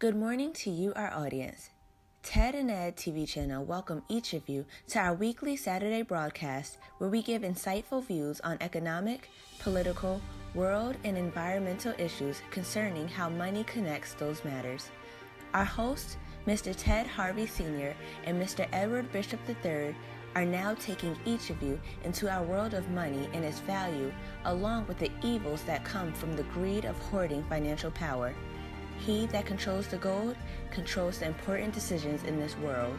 Good morning to you, our audience. Ted and Ed TV channel welcome each of you to our weekly Saturday broadcast where we give insightful views on economic, political, world, and environmental issues concerning how money connects those matters. Our hosts, Mr. Ted Harvey Sr. and Mr. Edward Bishop III, are now taking each of you into our world of money and its value, along with the evils that come from the greed of hoarding financial power. He that controls the gold controls the important decisions in this world.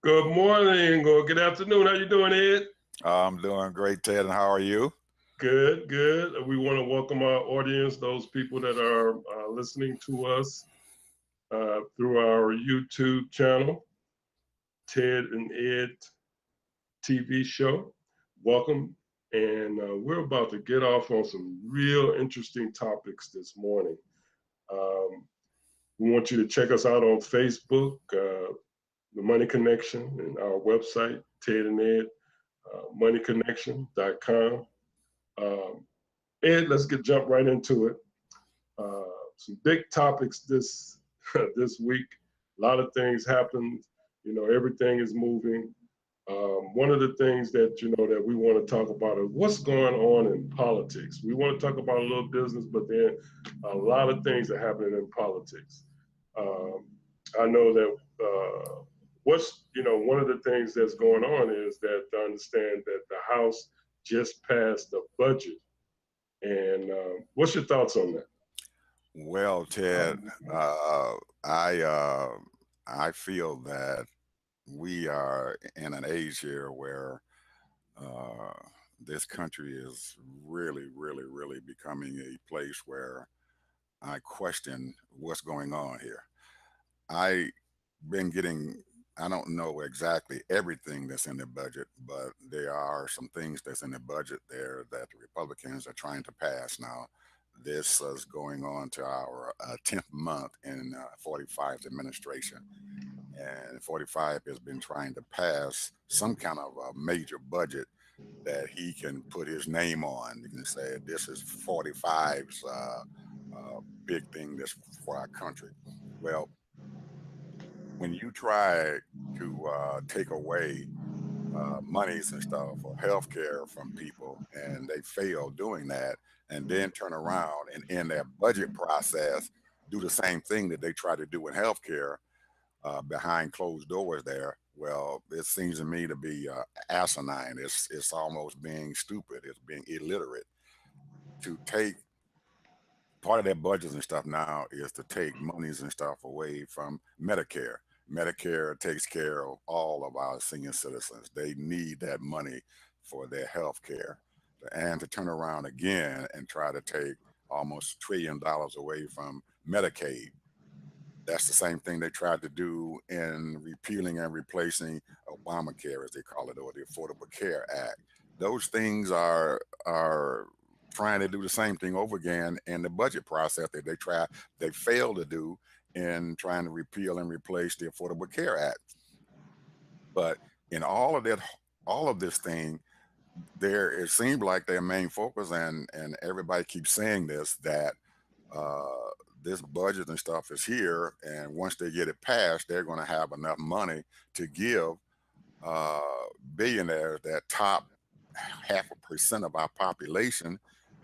Good morning or good afternoon. How you doing, Ed? I'm doing great, Ted, and how are you? Good, good. We want to welcome our audience, those people that are listening to us through our YouTube channel, Ted and Ed TV show. Welcome. And we're about to get off on some real interesting topics this morning. We want you to check us out on Facebook, The Money Connection, and our website, Ted and Ed, moneyconnection.com. Ed, let's jump right into it. Some big topics this this week. A lot of things happened. You know, everything is moving. One of the things that that we want to talk about is what's going on in politics. We want to talk about a little business, but then a lot of things are happening in politics. I know that one of the things that's going on is that I understand that the House just passed the budget. And what's your thoughts on that? Well, Ted, I feel that we are in an age here where this country is really, really, really becoming a place where I question what's going on here. I been getting, I don't know exactly everything that's in the budget, but there are some things that's in the budget there that the Republicans are trying to pass now. This is going on to our 10th month in 45's administration. And 45 has been trying to pass some kind of a major budget that he can put his name on. You can say this is 45's big thing that's for our country. Well, when you try to take away monies and stuff or health care from people and they fail doing that and then turn around and in their budget process do the same thing that they try to do in healthcare behind closed doors there, well, it seems to me to be asinine. It's almost being stupid. It's being illiterate to take part of their budgets and stuff now is to take monies and stuff away from Medicare. Medicare takes care of all of our senior citizens. They need that money for their health care. And to turn around again and try to take almost $1 trillion away from Medicaid. That's the same thing they tried to do in repealing and replacing Obamacare, as they call it, or the Affordable Care Act. Those things are trying to do the same thing over again in the budget process that they failed to do in trying to repeal and replace the Affordable Care Act. But in all of this thing, it seemed like their main focus, and everybody keeps saying this, that this budget and stuff is here, and once they get it passed, they're going to have enough money to give billionaires, that top 0.5% of our population,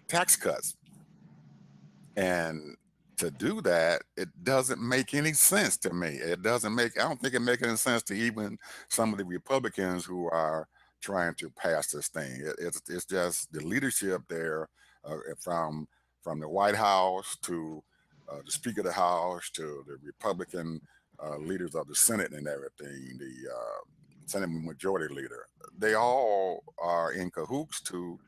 tax cuts. And to do that, it doesn't make any sense to me. I don't think it makes any sense to even some of the Republicans who are trying to pass this thing. It's just the leadership there from the White House to the Speaker of the House to the Republican leaders of the Senate and everything, the Senate Majority Leader. They all are in cahoots to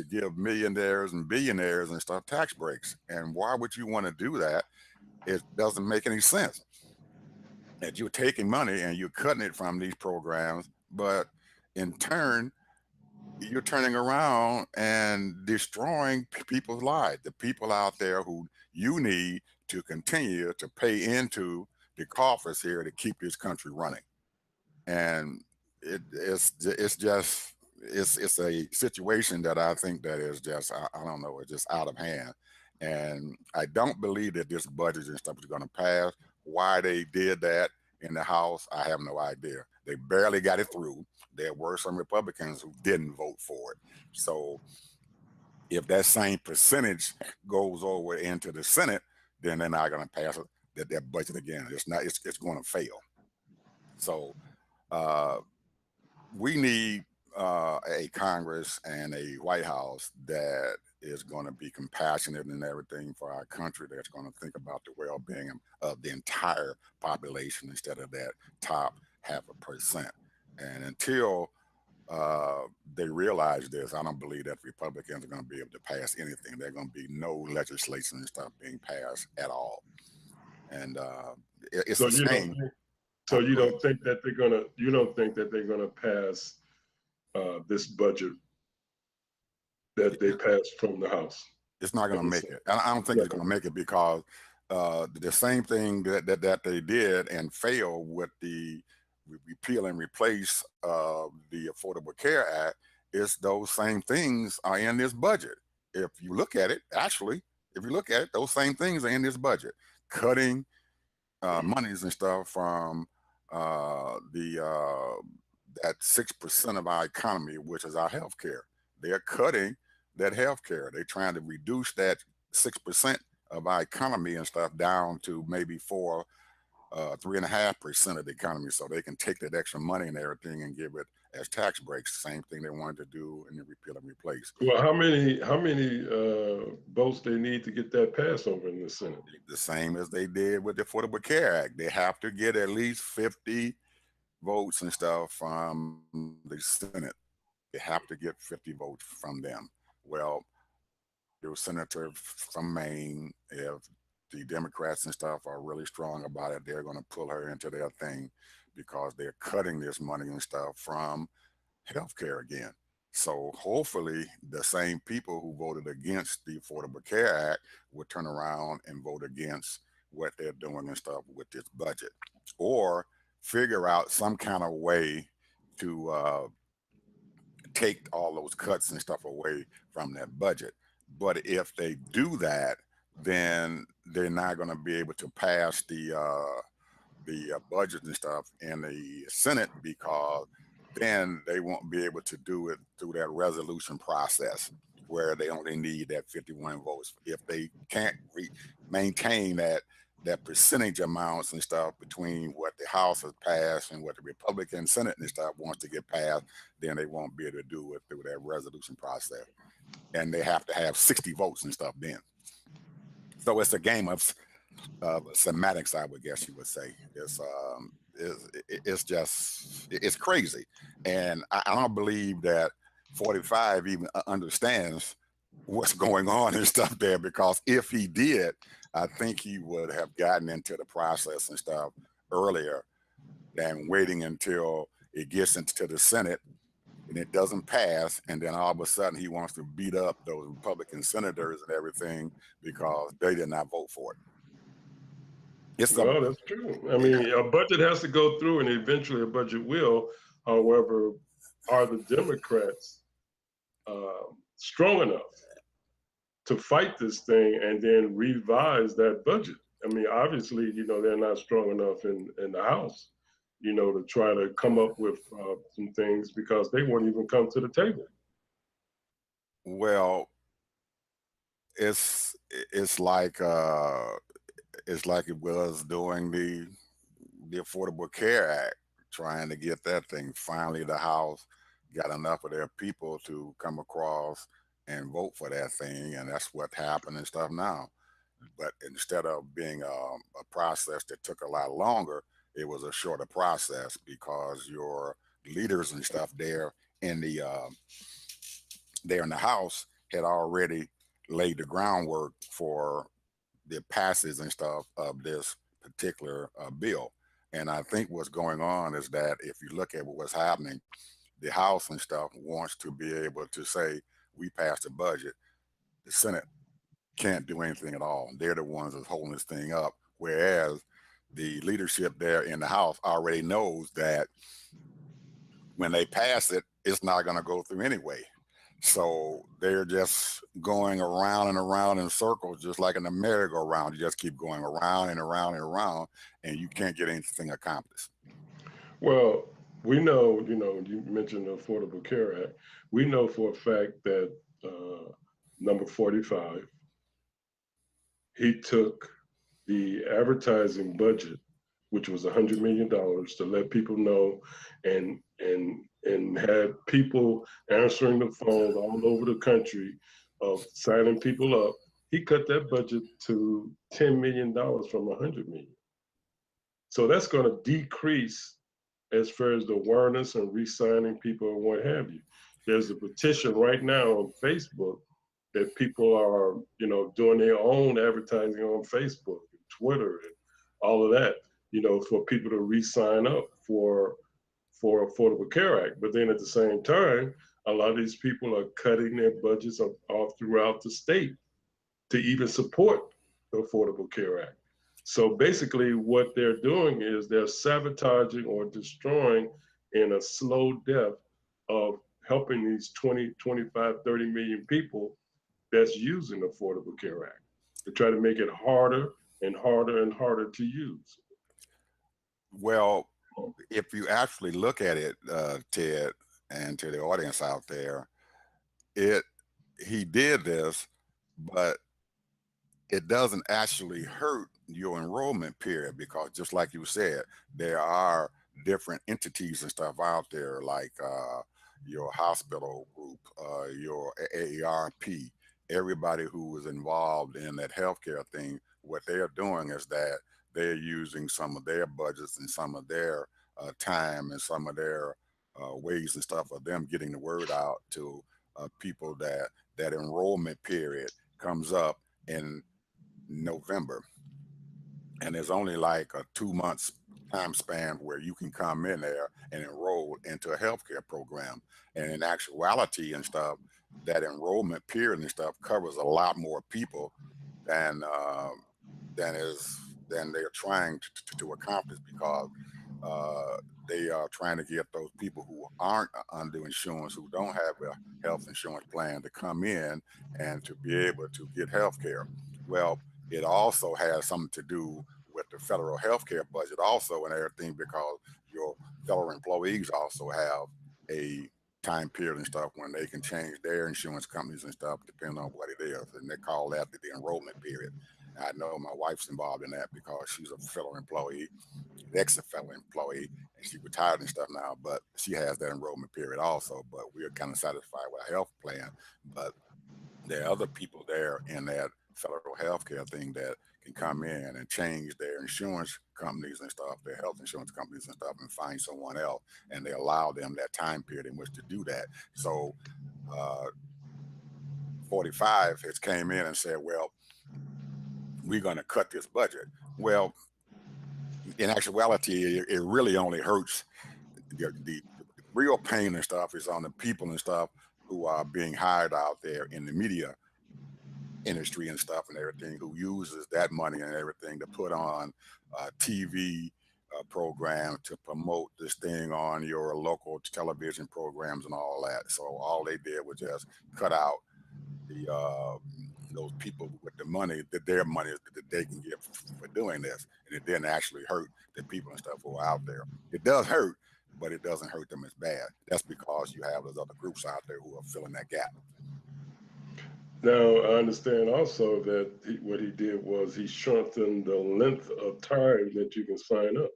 give millionaires and billionaires and stuff tax breaks. And why would you want to do that? It doesn't make any sense. That you're taking money and you're cutting it from these programs, but in turn, you're turning around and destroying people's lives, the people out there who you need to continue to pay into the coffers here to keep this country running. And it's a situation that I think that is just, I don't know, it's just out of hand. And I don't believe that this budget and stuff is going to pass. Why they did that in the House, I have no idea. They barely got it through. There were some Republicans who didn't vote for it. So if that same percentage goes over into the Senate, then they're not going to pass it, that budget again. It's not. It's going to fail. So uh, we need a Congress and a White House that is going to be compassionate and everything for our country. That's going to think about the well-being of the entire population instead of that top 0.5%. And until they realize this, I don't believe that Republicans are going to be able to pass anything. There's going to be no legislation and stuff being passed at all. And it's So a you don't shame. think, so you Go ahead. don't think that you don't think that they're gonna pass this budget that they passed from the House? It's not going to And make so- it. And I don't think it's going to make it because the same thing that they did and failed with the repeal and replace the Affordable Care Act is those same things are in this budget. If you look at it, actually, if you look at it, those same things are in this budget. Cutting monies and stuff from the that 6% of our economy, which is our healthcare. They're cutting that healthcare. They're trying to reduce that 6% of our economy and stuff down to maybe 3.5% of the economy, so they can take that extra money and everything and give it as tax breaks. Same thing they wanted to do in the repeal and replace. Well, how many votes they need to get that passed over in the Senate? The same as they did with the Affordable Care Act. They have to get at least 50 votes and stuff from the Senate. They have to get 50 votes from them. Well, your senator from Maine, if the Democrats and stuff are really strong about it, they're going to pull her into their thing because they're cutting this money and stuff from healthcare again. So hopefully the same people who voted against the Affordable Care Act will turn around and vote against what they're doing and stuff with this budget, or figure out some kind of way to take all those cuts and stuff away from that budget. But if they do that, then they're not going to be able to pass the budget and stuff in the Senate because then they won't be able to do it through that resolution process where they only need that 51 votes. If they can't maintain that percentage amounts and stuff between what the House has passed and what the Republican Senate and stuff wants to get passed, then they won't be able to do it through that resolution process. And they have to have 60 votes and stuff then. So it's a game of semantics, I would guess you would say. It's just, it's crazy. And I don't believe that 45 even understands what's going on and stuff there, because if he did, I think he would have gotten into the process and stuff earlier than waiting until it gets into the Senate and it doesn't pass, and then all of a sudden he wants to beat up those Republican senators and everything because they did not vote for it. Well, that's true. I mean, a budget has to go through, and eventually a budget will. However, are the Democrats strong enough to fight this thing and then revise that budget? I mean, obviously, they're not strong enough in the House, to try to come up with some things because they won't even come to the table. Well, it's like it was during the Affordable Care Act, trying to get that thing. Finally, the House got enough of their people to come across and vote for that thing, and that's what happened and stuff now. But instead of being a process that took a lot longer, it was a shorter process because your leaders and stuff there in the House had already laid the groundwork for the passes and stuff of this particular bill. And I think what's going on is that if you look at what's happening, the House and stuff wants to be able to say, we passed the budget. The Senate can't do anything at all. They're the ones that's holding this thing up. Whereas the leadership there in the House already knows that when they pass it, it's not going to go through anyway. So they're just going around and around in circles, just like in a merry-go-round. You just keep going around and around and around, and you can't get anything accomplished. Well, we know, you mentioned the Affordable Care Act. We know for a fact that number 45, he took the advertising budget, which was $100 million, to let people know, and had people answering the phones all over the country of signing people up. He cut that budget to $10 million from $100 million. So that's going to decrease as far as the awareness and re-signing people and what have you. There's a petition right now on Facebook that people are, doing their own advertising on Facebook and Twitter and all of that, for people to re-sign up for Affordable Care Act. But then at the same time, a lot of these people are cutting their budgets all throughout the state to even support the Affordable Care Act. So basically, what they're doing is they're sabotaging or destroying in a slow death of helping these 20, 25, 30 million people that's using the Affordable Care Act to try to make it harder and harder and harder to use. Well, if you actually look at it, Ted, and to the audience out there, he did this, but it doesn't actually hurt your enrollment period, because just like you said, there are different entities and stuff out there, like your hospital group, your AARP, everybody who was involved in that healthcare thing. What they're doing is that they're using some of their budgets and some of their time and some of their ways and stuff of them getting the word out to people that enrollment period comes up in November, and there's only like a 2 months time span where you can come in there and enroll into a healthcare program. And in actuality and stuff, that enrollment period and stuff covers a lot more people than they're trying to accomplish, because they are trying to get those people who aren't under insurance, who don't have a health insurance plan, to come in and to be able to get health care. Well, it also has something to do with the federal health care budget also and everything, because your federal employees also have a time period and stuff when they can change their insurance companies and stuff, depending on what it is. And they call that the enrollment period. I know my wife's involved in that because she's a federal employee, ex-federal employee, and she retired and stuff now, but she has that enrollment period also. But we're kind of satisfied with our health plan. But there are other people there in that federal health care thing that can come in and change their insurance companies and stuff, their health insurance companies and stuff, and find someone else, and they allow them that time period in which to do that. So 45 has came in and said, well, we're going to cut this budget. Well, in actuality, it really only hurts the real pain and stuff is on the people and stuff who are being hired out there in the media industry and stuff and everything, who uses that money and everything to put on TV program to promote this thing on your local television programs and all that. So all they did was just cut out the those people with the money, their money that they can get for doing this, and it didn't actually hurt the people and stuff who are out there. It does hurt, but it doesn't hurt them as bad. That's because you have those other groups out there who are filling that gap. Now, I understand also that what he did was he shortened the length of time that you can sign up.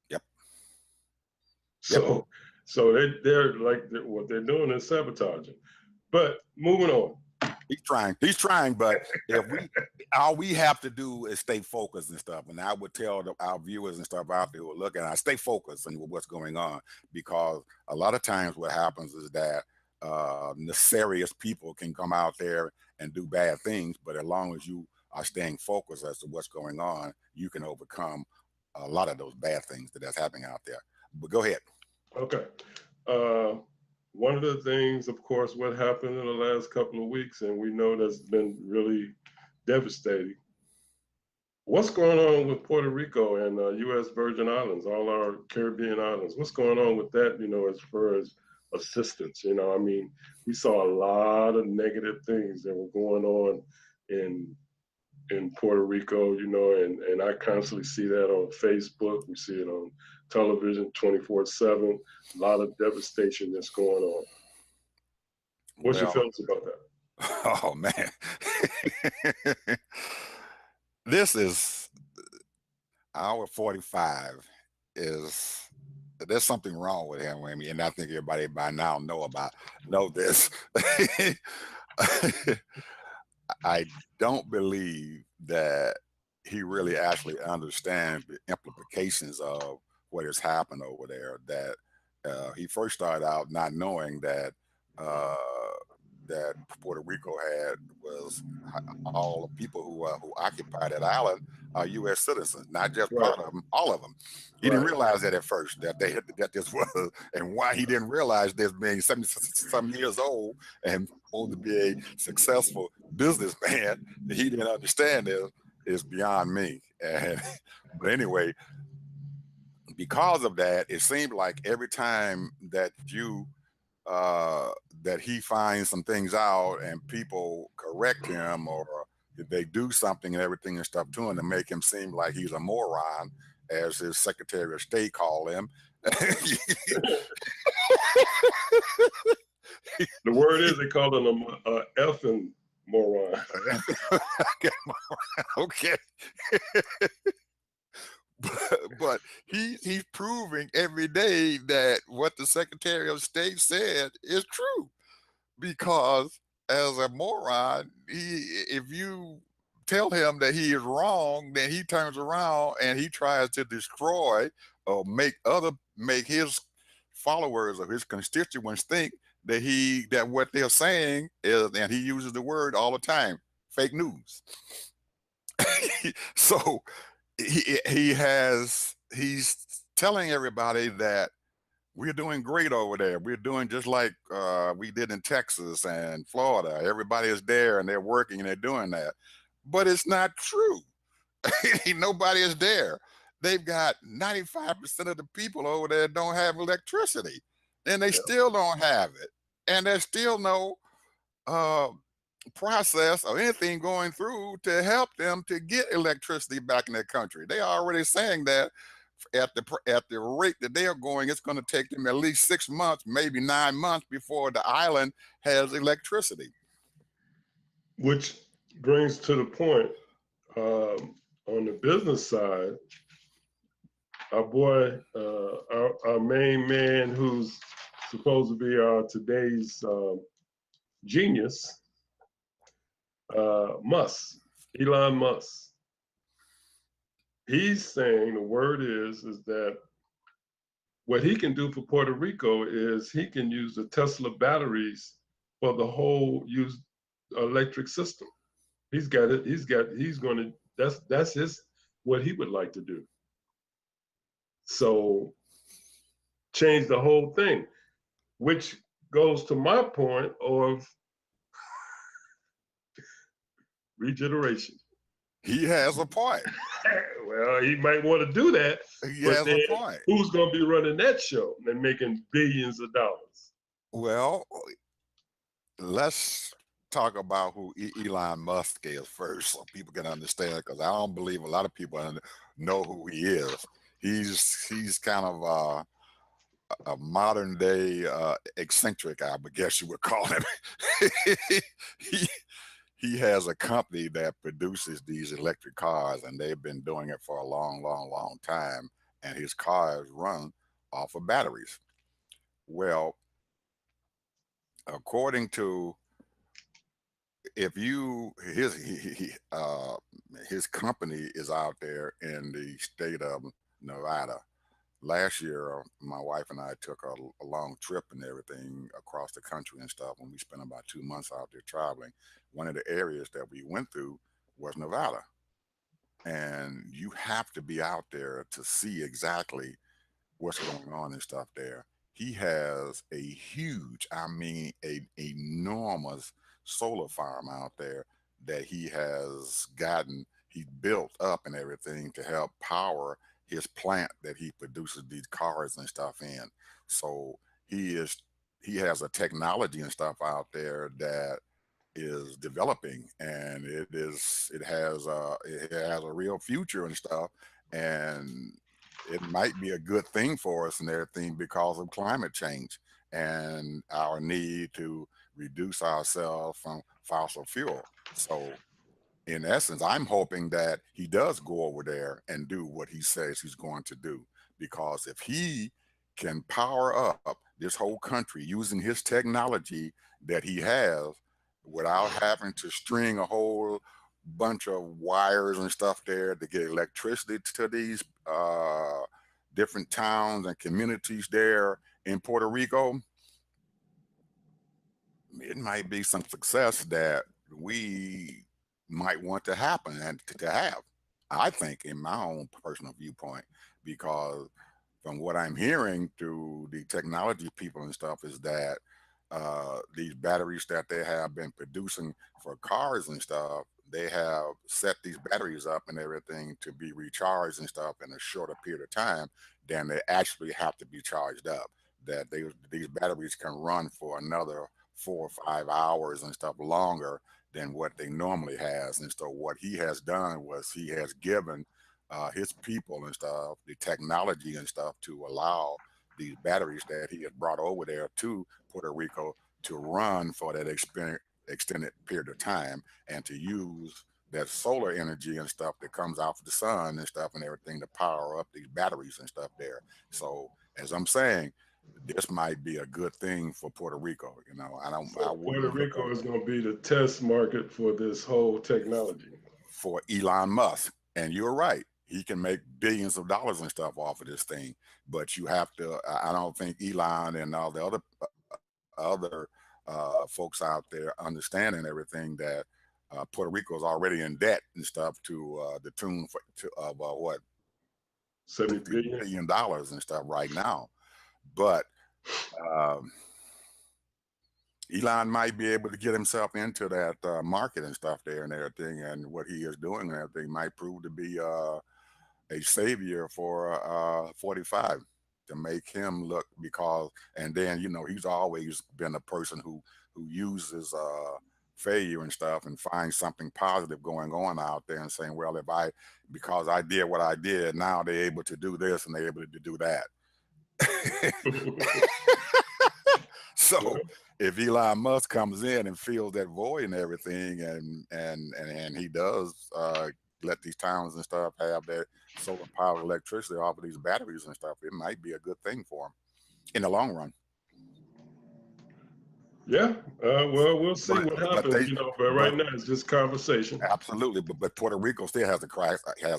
Yep. So, so they're like what they're doing is sabotaging. But moving on. He's trying, but all we have to do is stay focused and stuff. And I would tell our viewers and stuff out there who are looking, I stay focused on what's going on, because a lot of times what happens is that nefarious people can come out there and do bad things, but as long as you are staying focused as to what's going on, you can overcome a lot of those bad things that's happening out there. But go ahead. Okay. One of the things, of course, what happened in the last couple of weeks, and we know that's been really devastating. What's going on with Puerto Rico and U.S. Virgin Islands, all our Caribbean islands? What's going on with that, as far as assistance. You know, I mean, we saw a lot of negative things that were going on in Puerto Rico, you know, and I constantly see that on Facebook. We see it on television 24/7. A lot of devastation that's going on. What's your Well, feelings about that? oh man, this is hour 45 is there's something wrong with him. I mean, and I think everybody by now know this. I don't believe that he really actually understands the implications of what has happened over there. That he first started out not knowing that uh, that Puerto Rico had was all the people who occupy that island are U.S. citizens, not just Right, part of them, all of them. He didn't right, realize that at first that this was, and why he didn't realize this, being 70 some years old and supposed to be a successful businessman, that he didn't understand this is beyond me. And but anyway, because of that, it seemed like every time uh, that he finds some things out and people correct him, or if they do something and everything and stuff to him to make him seem like he's a moron, as his Secretary of State called him. The word is they call him a effing moron. Okay. But he's proving every day that what the Secretary of State said is true. Because as a moron, if you tell him that he is wrong, then he turns around and he tries to destroy or make his followers or his constituents think that what they're saying is, and he uses the word all the time, fake news. So he's telling everybody that we're doing great over there. We're doing just like we did in Texas and Florida. Everybody is there and they're working and they're doing that. But it's not true. Nobody is there. They've got 95% of the people over there don't have electricity, and they Yeah. still don't have it. And there's still no uh, process or anything going through to help them to get electricity back in their country. They are already saying that at the rate that they are going, it's going to take them at least 6 months, maybe 9 months before the island has electricity. Which brings to the point, on the business side, our boy, our main man who's supposed to be today's genius, Musk, Elon Musk. He's saying the word is that what he can do for Puerto Rico is he can use the Tesla batteries for the whole use electric system. He's got it. He's going to. That's his what he would like to do. So change the whole thing, which goes to my point of regeneration. He has a point. Well, he might want to do that, He but has then a point. who's going to be running that show and making billions of dollars? Well, let's talk about who Elon Musk is first, so people can understand. Because I don't believe a lot of people know who he is. He's kind of a modern day eccentric, I would guess you would call him. he he has a company that produces these electric cars, and they've been doing it for a long, long, long time. And his cars run off of batteries. Well, according to if you his company is out there in the state of Nevada. Last year, my wife and I took a long trip and everything across the country and stuff. When we spent about 2 months out there traveling, one of the areas that we went through was Nevada, and you have to be out there to see exactly what's going on and stuff there. He has a huge, I mean, a enormous solar farm out there that he built up and everything to help power his plant that he produces these cars and stuff in. So he is he has a technology and stuff out there that is developing, and it has a real future and stuff, and it might be a good thing for us and everything because of climate change and our need to reduce ourselves from fossil fuel. So in essence, I'm hoping that he does go over there and do what he says he's going to do. Because if he can power up this whole country using his technology that he has without having to string a whole bunch of wires and stuff there to get electricity to these different towns and communities there in Puerto Rico, it might be some success that we might want to happen and to have. I think, in my own personal viewpoint, because from what I'm hearing through the technology people and stuff, is that these batteries that they have been producing for cars and stuff, they have set these batteries up and everything to be recharged and stuff in a shorter period of time than they actually have to be charged up. That these batteries can run for another 4 or 5 hours and stuff longer than what they normally has. And so what he has done was he has given his people and stuff the technology and stuff to allow these batteries that he had brought over there to Puerto Rico to run for that extended period of time, and to use that solar energy and stuff that comes out of the sun and stuff and everything to power up these batteries and stuff there. So as I'm saying, this might be a good thing for Puerto Rico. I So Puerto wouldn't look Rico is going to be the test market for this whole technology. for Elon Musk. And you're right. He can make billions of dollars and stuff off of this thing, but you have to. I don't think Elon and all the other folks out there understanding everything that Puerto Rico is already in debt and stuff to the tune of what, 70 $50 billion. billion and stuff right now. But um, Elon might be able to get himself into that market and stuff there and everything, and what he is doing and everything might prove to be a savior for 45, to make him look. Because, and then he's always been a person who uses failure and stuff and finds something positive going on out there and saying, well, because I did what I did, now they're able to do this and they're able to do that. So if Elon Musk comes in and fills that void and everything, and he does let these towns and stuff have their solar powered electricity off of these batteries and stuff, it might be a good thing for him in the long run. Yeah, well, we'll see what happens, but right now it's just conversation. Absolutely, but Puerto Rico still has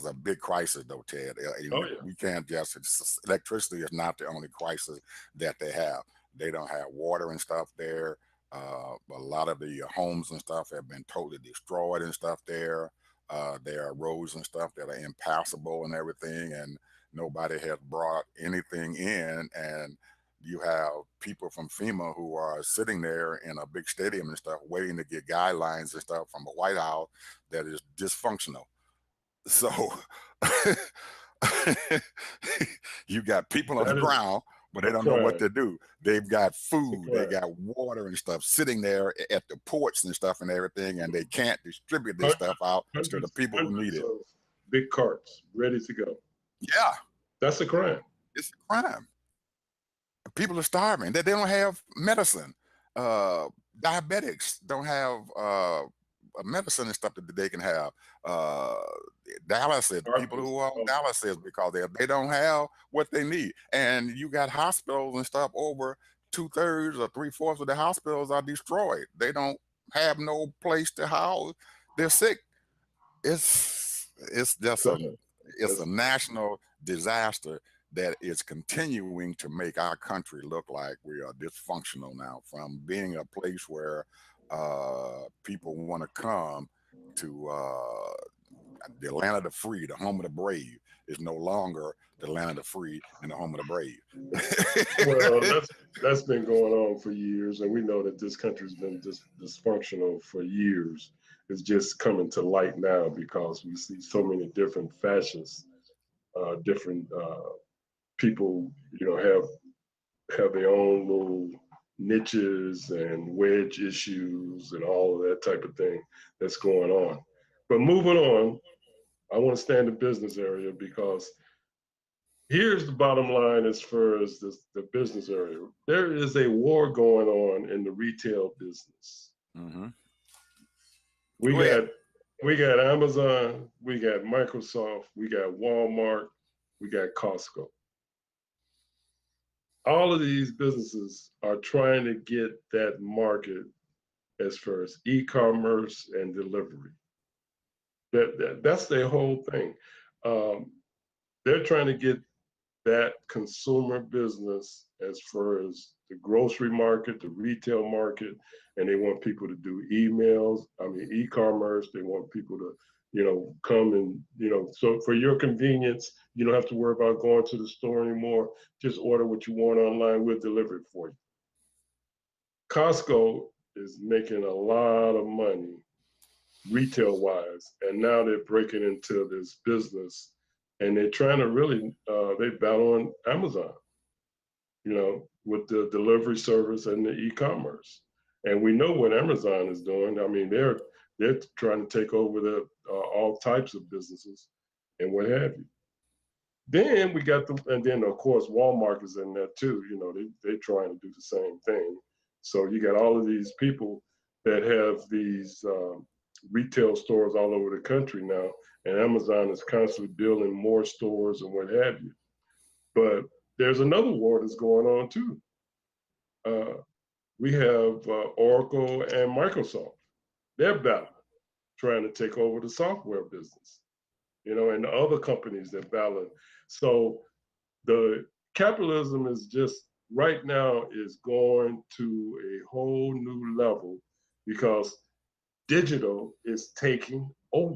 a big crisis though, Ted. Oh, yeah. We can't electricity is not the only crisis that they have. They don't have water and stuff there. A lot of the homes and stuff have been totally destroyed and stuff there. There are roads and stuff that are impassable and everything, and nobody has brought anything in. And you have people from FEMA who are sitting there in a big stadium and stuff waiting to get guidelines and stuff from the White House that is dysfunctional. So you got people on the ground, but they don't know what to do. They've got food, they got water and stuff sitting there at the ports and stuff and everything, and they can't distribute this stuff out to the people who need it. Big carts ready to go. Yeah. That's a crime. It's a crime. People are starving. They don't have medicine. Diabetics don't have medicine and stuff that they can have. Dialysis, people who are on dialysis because they don't have what they need. And you got hospitals and stuff, over 2/3 or 3/4 of the hospitals are destroyed. They don't have no place to house. They're sick. It's just a national disaster that is continuing to make our country look like we are dysfunctional now, from being a place where people want to come to the land of the free, the home of the brave, is no longer the land of the free and the home of the brave. Well, that's been going on for years, and we know that this country's been dysfunctional for years. It's just coming to light now because we see so many different fascists, different people, have their own little niches and wedge issues and all of that type of thing that's going on. But moving on, I want to stay in the business area because here's the bottom line as far as the business area. There is a war going on in the retail business. Mm-hmm. We got Amazon, we got Microsoft, we got Walmart, we got Costco. All of these businesses are trying to get that market as far as e-commerce and delivery. That's their whole thing. They're trying to get that consumer business as far as the grocery market, the retail market, and they want people to do e-commerce. They want people to, come and, so for your convenience, you don't have to worry about going to the store anymore. Just order what you want online, we'll deliver it for you. Costco is making a lot of money retail wise, and now they're breaking into this business and they're trying to really, they battle on Amazon, with the delivery service and the e-commerce. And we know what Amazon is doing. I mean, they're trying to take over all types of businesses and what have you. Then we got and then of course Walmart is in there too. They're trying to do the same thing. So you got all of these people that have these retail stores all over the country now, and Amazon is constantly building more stores and what have you. But there's another war that's going on too. We have Oracle and Microsoft. They're battling, trying to take over the software business, and the other companies that battle. So the capitalism is just right now is going to a whole new level because digital is taking over.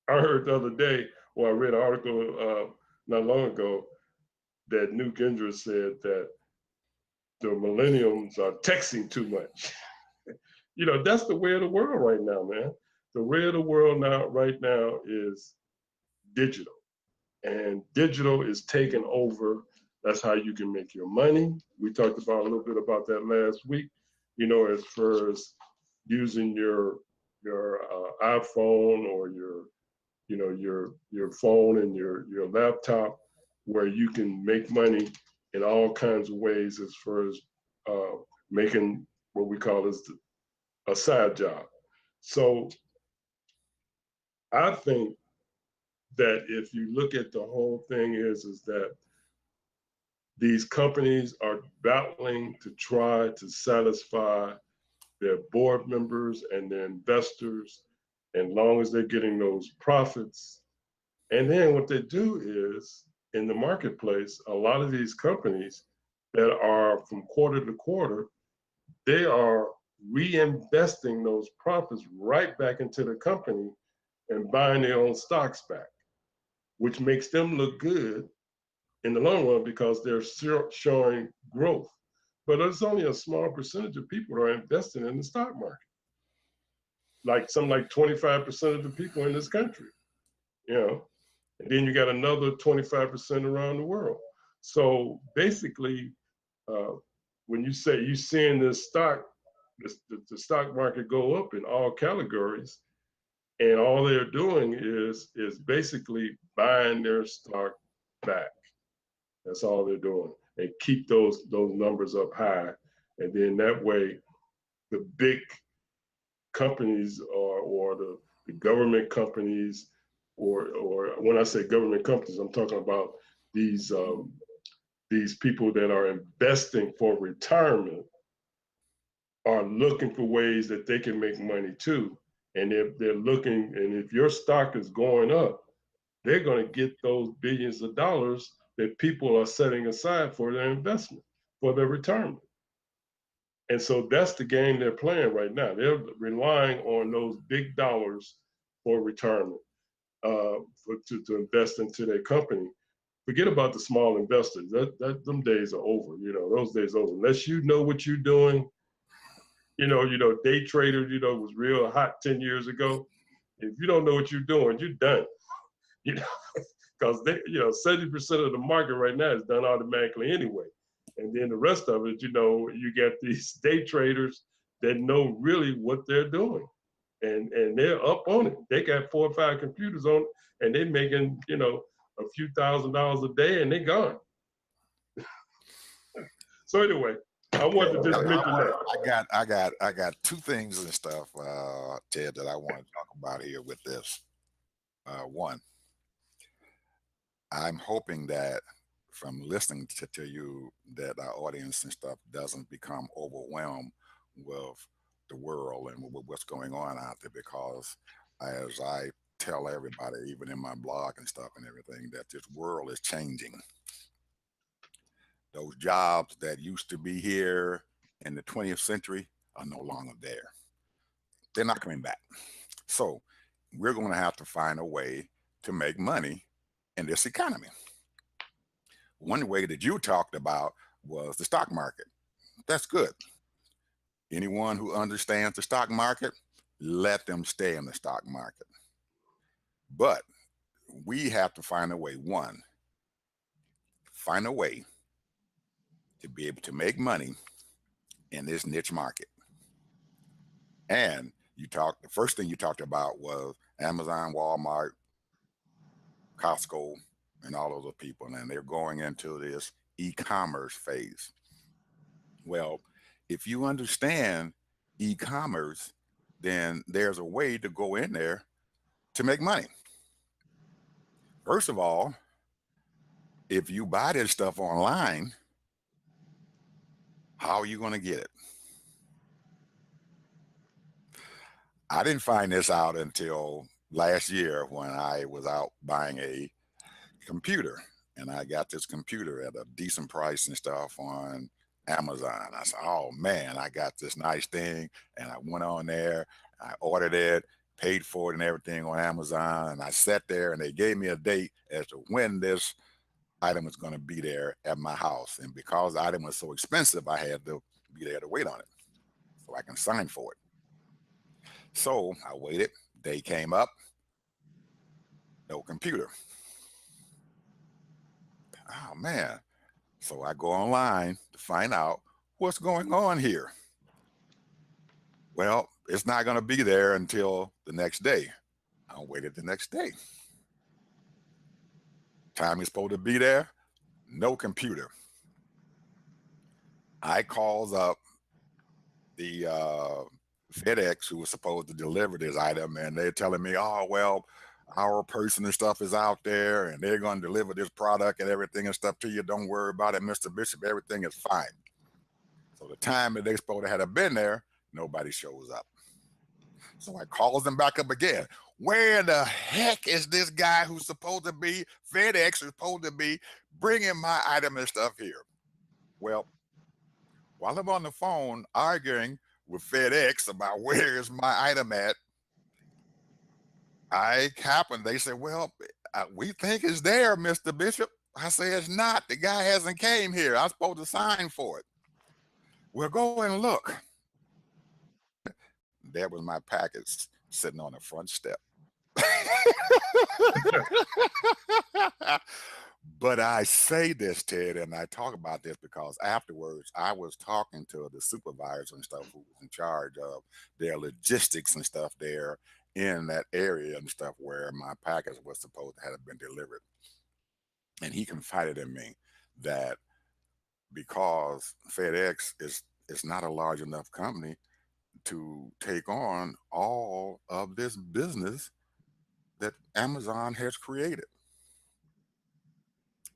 I heard the other day, or I read an article not long ago, that Newt Gingrich said that the millennials are texting too much. That's the way of the world right now, man. The way of the world right now is digital. And digital is taking over. That's how you can make your money. We talked about a little bit about that last week, as far as using your iPhone or your phone and your laptop, where you can make money in all kinds of ways as far as making what we call a side job. So I think that if you look at the whole thing is that these companies are battling to try to satisfy their board members and their investors, and long as they're getting those profits. And then what they do is, in the marketplace, a lot of these companies that are from quarter to quarter, they are reinvesting those profits right back into the company and buying their own stocks back, which makes them look good in the long run because they're showing growth. But it's only a small percentage of people are investing in the stock market. Something like 25% of the people in this country, and then you got another 25% around the world. So basically, when you say you're seeing the stock market go up in all categories, and all they're doing is basically buying their stock back. That's all they're doing, and keep those numbers up high. And then that way, the big companies or the government companies, or when I say government companies, I'm talking about these people that are investing for retirement, are looking for ways that they can make money too. And they're looking, and if your stock is going up, they're going to get those billions of dollars that people are setting aside for their investment, for their retirement. And so that's the game they're playing right now. They're relying on those big dollars for retirement, to invest into their company. Forget about the small investors. Them days are over. Those days are over. Unless you know what you're doing. Day trader, was real hot 10 years ago. If you don't know what you're doing, you're done. Because 70% of the market right now is done automatically anyway. And then the rest of it, you get these day traders that know really what they're doing. And they're up on it. They got 4 or 5 computers on it, and they're making, a few $1,000s a day, and they're gone. So anyway, I wanted to just mention that. I got 2 things and stuff, Ted, that I want to talk about here with this. One, I'm hoping that from listening to you that our audience and stuff doesn't become overwhelmed with the world and with what's going on out there, because as I tell everybody, even in my blog and stuff and everything, that this world is changing. Those jobs that used to be here in the 20th century are no longer there. They're not coming back. So we're going to have to find a way to make money in this economy. One way that you talked about was the stock market. That's good. Anyone who understands the stock market, let them stay in the stock market. But we have to find a way, find a way to be able to make money in this niche market. And the first thing you talked about was Amazon, Walmart, Costco, and all those people, and they're going into this e-commerce phase. Well, if you understand e-commerce, then there's a way to go in there to make money. First of all, if you buy this stuff online, how are you going to get it? I didn't find this out until last year when I was out buying a computer, and I got this computer at a decent price and stuff on Amazon. I said, oh man, I got this nice thing. And I went on there, I ordered it, paid for it and everything on Amazon. And I sat there and they gave me a date as to when this item was going to be there at my house. And because the item was so expensive, I had to be there to wait on it so I can sign for it. So I waited, day came up, no computer. Oh man. So I go online to find out what's going on here. Well, it's not going to be there until the next day. I waited the next day. Time is supposed to be there, no computer. I calls up the FedEx who was supposed to deliver this item, and they're telling me, oh, well, our person and stuff is out there and they're going to deliver this product and everything and stuff to you. Don't worry about it, Mr. Bishop. Everything is fine. So the time that they supposed to have been there, nobody shows up. So I calls them back up again. Where the heck is this guy who's supposed to be, FedEx is supposed to be bringing my item and stuff here? Well, while I'm on the phone arguing with FedEx about where is my item at, they said, well, we think it's there, Mr. Bishop. I say, it's not. The guy hasn't came here. I'm supposed to sign for it. We'll go and look. There was my package sitting on the front step. But I say this, Ted, and I talk about this because afterwards I was talking to the supervisor and stuff who was in charge of their logistics and stuff there in that area and stuff where my package was supposed to have been delivered. And he confided in me that because FedEx is not a large enough company to take on all of this business that Amazon has created.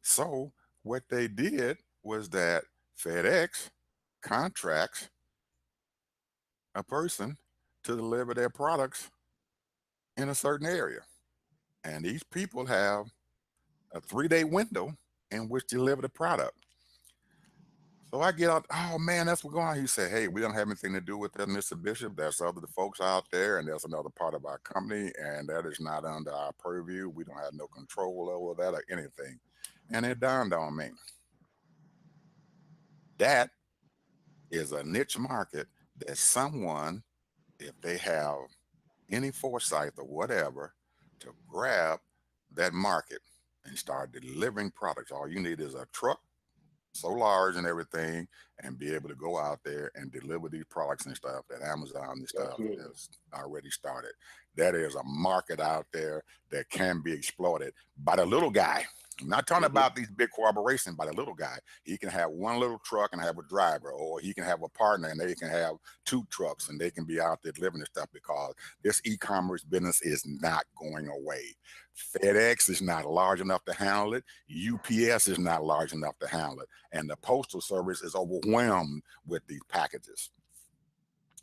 So what they did was that FedEx contracts a person to deliver their products in a certain area. And these people have a 3-day window in which to deliver the product. So I get out, oh man, that's what's going on. He said, hey, we don't have anything to do with that, Mr. Bishop. There's other folks out there, and there's another part of our company, and that is not under our purview. We don't have no control over that or anything. And it dawned on me. That is a niche market that someone, if they have any foresight or whatever, to grab that market and start delivering products. All you need is a truck, so large and everything, and be able to go out there and deliver these products and stuff that Amazon and stuff Absolutely. has already started. That is a market out there that can be exploited by the little guy. I'm not talking Mhm. about these big corporations, by the little guy. He can have one little truck and have a driver, or he can have a partner and they can have two trucks and they can be out there delivering this stuff, because this e-commerce business is not going away. FedEx is not large enough to handle it. UPS is not large enough to handle it. And the Postal Service is overwhelmed with these packages.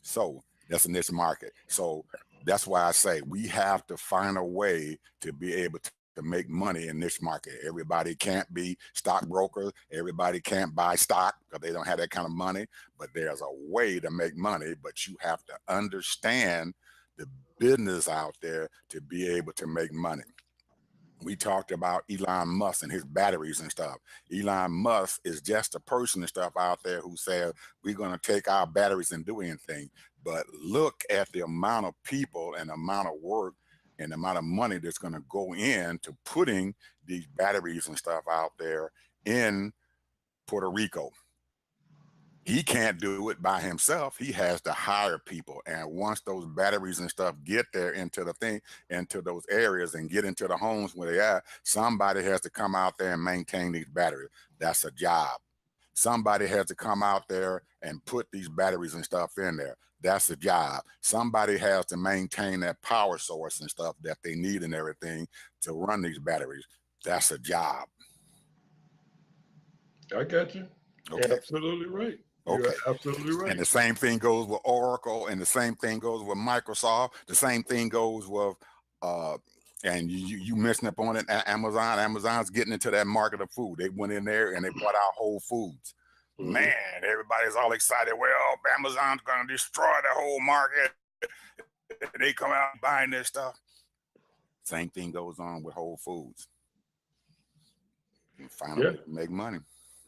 So that's a niche market. So that's why I say we have to find a way to be able to make money in this market. Everybody can't be stockbrokers. Everybody can't buy stock because they don't have that kind of money. But there's a way to make money, but you have to understand the business out there to be able to make money. We talked about Elon Musk and his batteries and stuff. Elon Musk is just a person and stuff out there who says we're going to take our batteries and do anything. But look at the amount of people and amount of work and the amount of money that's going to go into putting these batteries and stuff out there in Puerto Rico. He can't do it by himself. He has to hire people. And once those batteries and stuff get there into the thing, into those areas and get into the homes where they are, somebody has to come out there and maintain these batteries. That's a job. Somebody has to come out there and put these batteries and stuff in there. That's a job. Somebody has to maintain that power source and stuff that they need and everything to run these batteries. That's a job. I got you. Okay. Absolutely right. You're Okay. absolutely right. And the same thing goes with Oracle, and the same thing goes with Microsoft. The same thing goes with, and you mentioned upon it, Amazon. Amazon's getting into that market of food. They went in there and they bought out Whole Foods. Man, everybody's all excited. Well, Amazon's going to destroy the whole market. They come out buying this stuff. Same thing goes on with Whole Foods. You find a way to make money.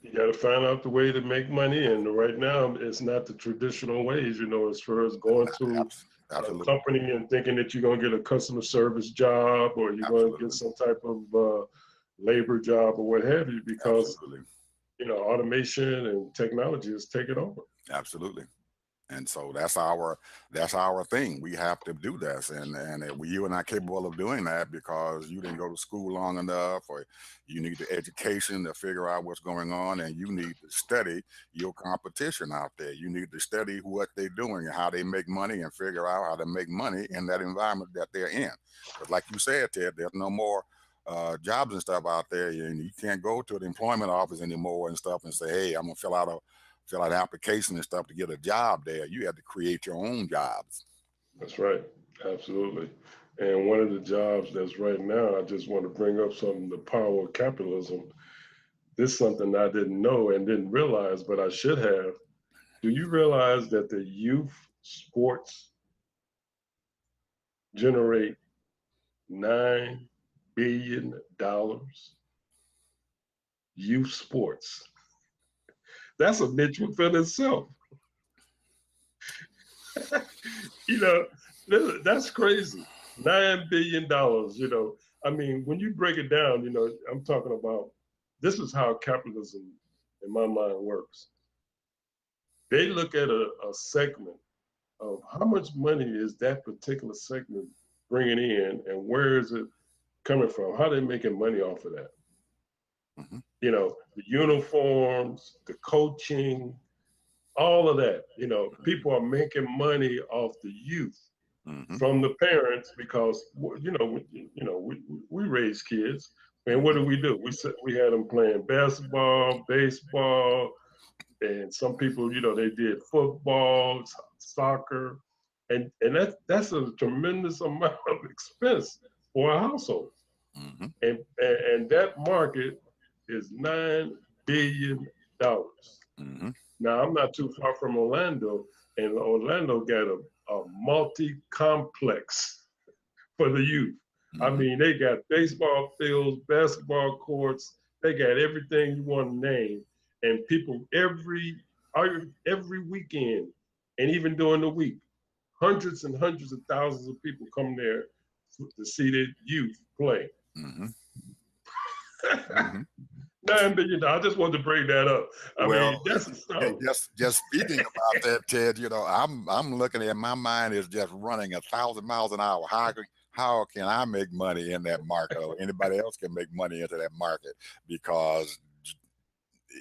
You got to find out the way to make money, and right now it's not the traditional ways, as far as going to a company and thinking that you're going to get a customer service job or you're going to get some type of labor job or what have you, because automation and technology is taking over. Absolutely. And so that's our thing. We have to do this, and you are not capable of doing that because you didn't go to school long enough, or you need the education to figure out what's going on, and you need to study your competition out there. You need to study what they're doing and how they make money, and figure out how to make money in that environment that they're in. Because, like you said, Ted, there's no more jobs and stuff out there, and you can't go to the employment office anymore and stuff and say, "Hey, I'm gonna fill out an application and stuff to get a job there." You have to create your own jobs. That's right. Absolutely. And one of the jobs that's right now, I just want to bring up something, the power of capitalism. This is something I didn't know and didn't realize, but I should have. Do you realize that the youth sports generate $9 billion? Youth sports. That's a niche within itself. That's crazy. $9 billion. I mean, when you break it down, I'm talking about, this is how capitalism, in my mind, works. They look at a segment of how much money is that particular segment bringing in, and where is it coming from? How are they making money off of that? Mm-hmm. The uniforms, the coaching, all of that. People are making money off the youth from the parents, because we raise kids, and what do? We had them playing basketball, baseball, and some people, they did football, soccer, and that's a tremendous amount of expense for a household. And that market is $9 billion. Now, I'm not too far from Orlando, and Orlando got a multi-complex for the youth. I mean, they got baseball fields, basketball courts, they got everything you want to name. And people every weekend, and even during the week, hundreds and hundreds of thousands of people come there to see their youth play. No, but I just wanted to bring that up. I Well, mean, that's the stuff. just speaking about that, Ted, I'm looking at my mind is just running 1,000 miles an hour. How can I make money in that market, or anybody else can make money into that market? Because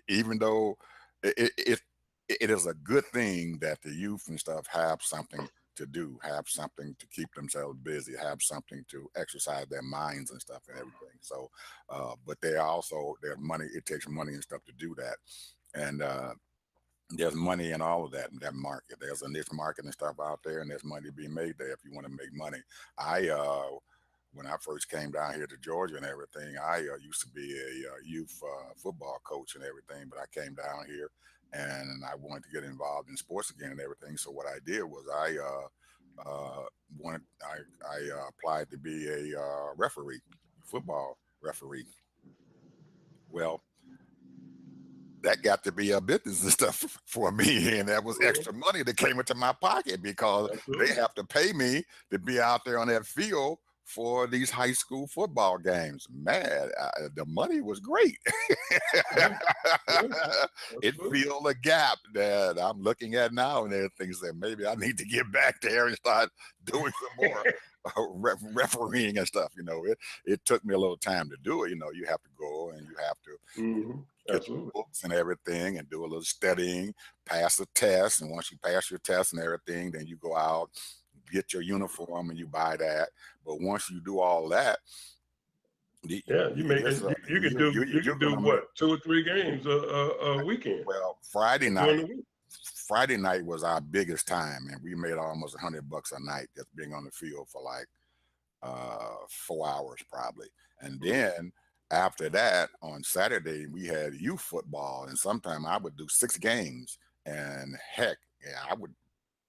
even though it, it it is a good thing that the youth and stuff have something to do, have something to keep themselves busy, have something to exercise their minds and stuff and everything. So, but they also their money. It takes money and stuff to do that, and there's money in all of that market. There's a niche market and stuff out there, and there's money being made there if you want to make money. I when I first came down here to Georgia and everything, I used to be a youth football coach and everything, but I came down here and I wanted to get involved in sports again and everything. So what I did was wanted I applied to be a referee, football referee. Well, that got to be a business and stuff for me, and that was extra money that came into my pocket because they Absolutely. have to pay me to be out there on that field for these high school football games. Man, the money was great. Yeah, yeah, It absolutely. filled a gap that I'm looking at now, and everything said maybe I need to get back there and start doing some more refereeing and stuff. It took me a little time to do it. You have to go and you have to get the Absolutely. books and everything and do a little studying, pass a test. And once you pass your test and everything, then you go out, get your uniform and you buy that. But once you do all that, Yeah, you make there's it. a, You you're can going do to make, what, 2 or 3 games a weekend well, or during the week. Friday night was our biggest time, and we made almost $100 a night just being on the field for like 4 hours probably. And then after that, on Saturday, we had youth football, and sometime I would do 6 games. And heck, yeah, I would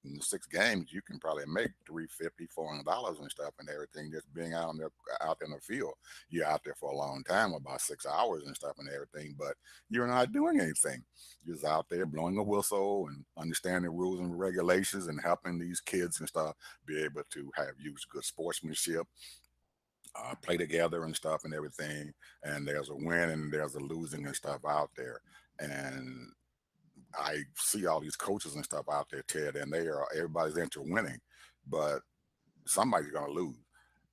in the 6 games, you can probably make $350, $400 and stuff and everything just being out in the field. You're out there for a long time, about 6 hours and stuff and everything, but you're not doing anything. You're just out there blowing a whistle and understanding rules and regulations and helping these kids and stuff be able to use good sportsmanship, play together and stuff and everything. And there's a win and there's a losing and stuff out there. And I see all these coaches and stuff out there, Ted, and everybody's into winning, but somebody's gonna lose.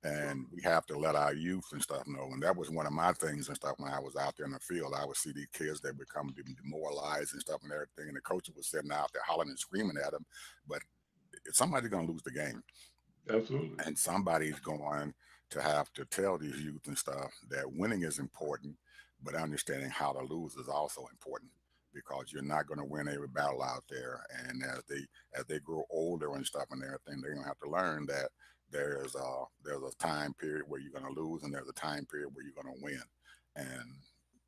And we have to let our youth and stuff know. And that was one of my things and stuff when I was out there in the field. I would see these kids that become demoralized and stuff and everything. And the coaches was sitting out there hollering and screaming at them. But somebody's gonna lose the game. Absolutely. And somebody's going to have to tell these youth and stuff that winning is important, but understanding how to lose is also important because you're not going to win every battle out there. And as they grow older and stuff and everything, they're going to have to learn that there's a time period where you're going to lose and there's a time period where you're going to win. And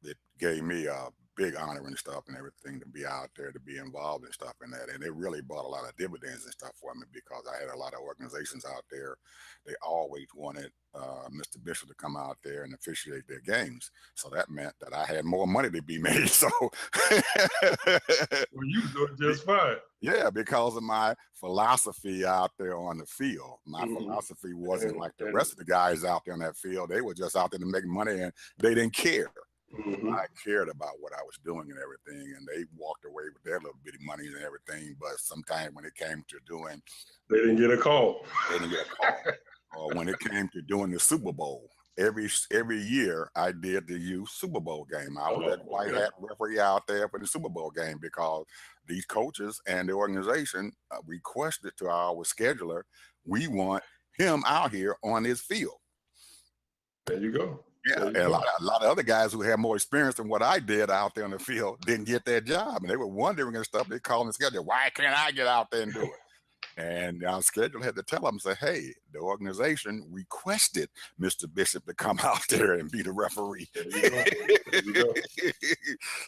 it gave me a big honor and stuff and everything to be out there to be involved and stuff in that, and it really brought a lot of dividends and stuff for me because I had a lot of organizations out there. They always wanted Mr. Bishop to come out there and officiate their games, so that meant that I had more money to be made. So Well, you doing just fine. yeah, because of my philosophy out there on the field. My Hmm. philosophy wasn't like the And rest of the guys out there on that field. They were just out there to make money and they didn't care. hmm I cared about what I was doing and everything, and they walked away with their little bitty monies and everything. But sometimes when it came to doing, they didn't get a call. they didn't get a call. Or when it came to doing the Super Bowl, every year I did the youth Super Bowl game. I was that Oh, white okay. hat referee out there for the Super Bowl game because these coaches and the organization requested to our scheduler, we want him out here on this field. There you go. Yeah, There you and go. a lot of other guys who had more experience than what I did out there on the field didn't get that job, and they were wondering and stuff. They called and scheduled, why can't I get out there and do it? And our schedule had to tell them, say, hey, the organization requested Mr. Bishop to come out there and be the referee. There you go. There you go.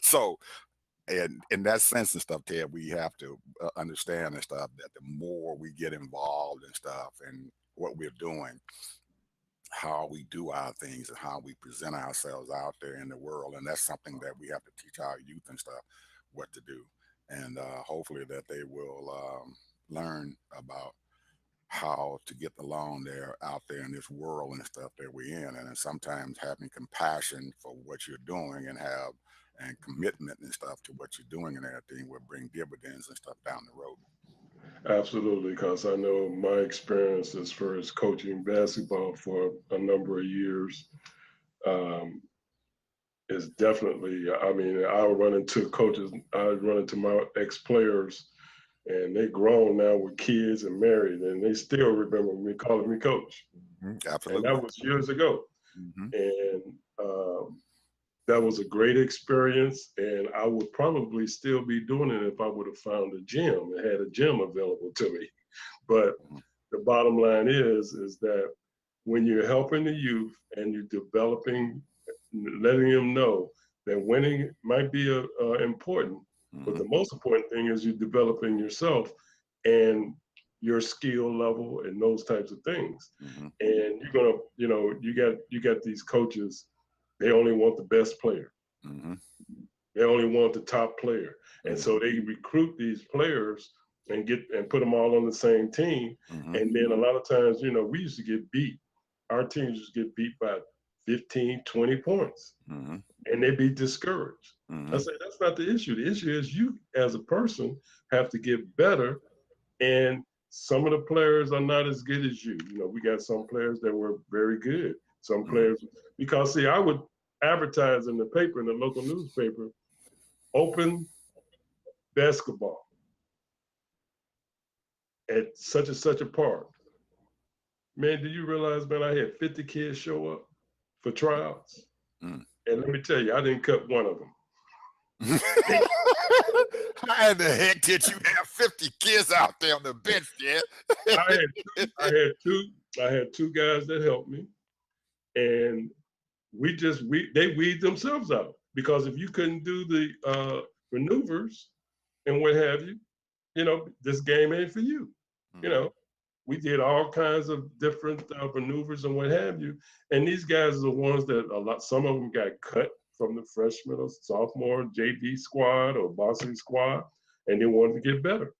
So, and in that sense and stuff, Ted, we have to understand and stuff that the more we get involved and stuff and what we're doing, how we do our things and how we present ourselves out there in the world. And that's something that we have to teach our youth and stuff what to do. And hopefully that they will learn about how to get along there out there in this world and stuff that we're in. And then sometimes having compassion for what you're doing and commitment and stuff to what you're doing and everything will bring dividends and stuff down the road. Absolutely, because I know my experience as far as coaching basketball for a number of years um, is definitely, I mean, I'll run into coaches, I run into my ex-players, and they grown now with kids and married, and they still remember me calling me coach. And Absolutely. that was years ago. Hmm. And that was a great experience. And I would probably still be doing it if I would have found a gym and had a gym available to me. But the bottom line is that when you're helping the youth and you're developing, letting them know that winning might be important, but Hmm. the most important thing is you're developing yourself and your skill level and those types of things. Hmm. And you're gonna, you got these coaches, they only want the best player. Hmm. They only want the top player. And Hmm. so they recruit these players and get and put them all on the same team. Hmm. And then a lot of times, we used to get beat. Our teams used to get beat by 15, 20 points. Hmm. And they'd be discouraged. I Hmm. say that's not the issue. The issue is you as a person have to get better. And some of the players are not as good as you. We got some players that were very good. Some Hmm. players, because see, I would advertise in the paper, in the local newspaper, open basketball at such and such a park. Man, do you realize, man, I had 50 kids show up for tryouts? Mm. And let me tell you, I didn't cut one of them. How in the heck did you have 50 kids out there on the bench, kid? I had two guys that helped me, and they weed themselves out, because if you couldn't do the maneuvers and what have you, this game ain't for you. You Mhm. know, we did all kinds of different maneuvers and what have you. And these guys are the ones that some of them got cut from the freshman or sophomore JV squad or varsity squad, and they wanted to get better.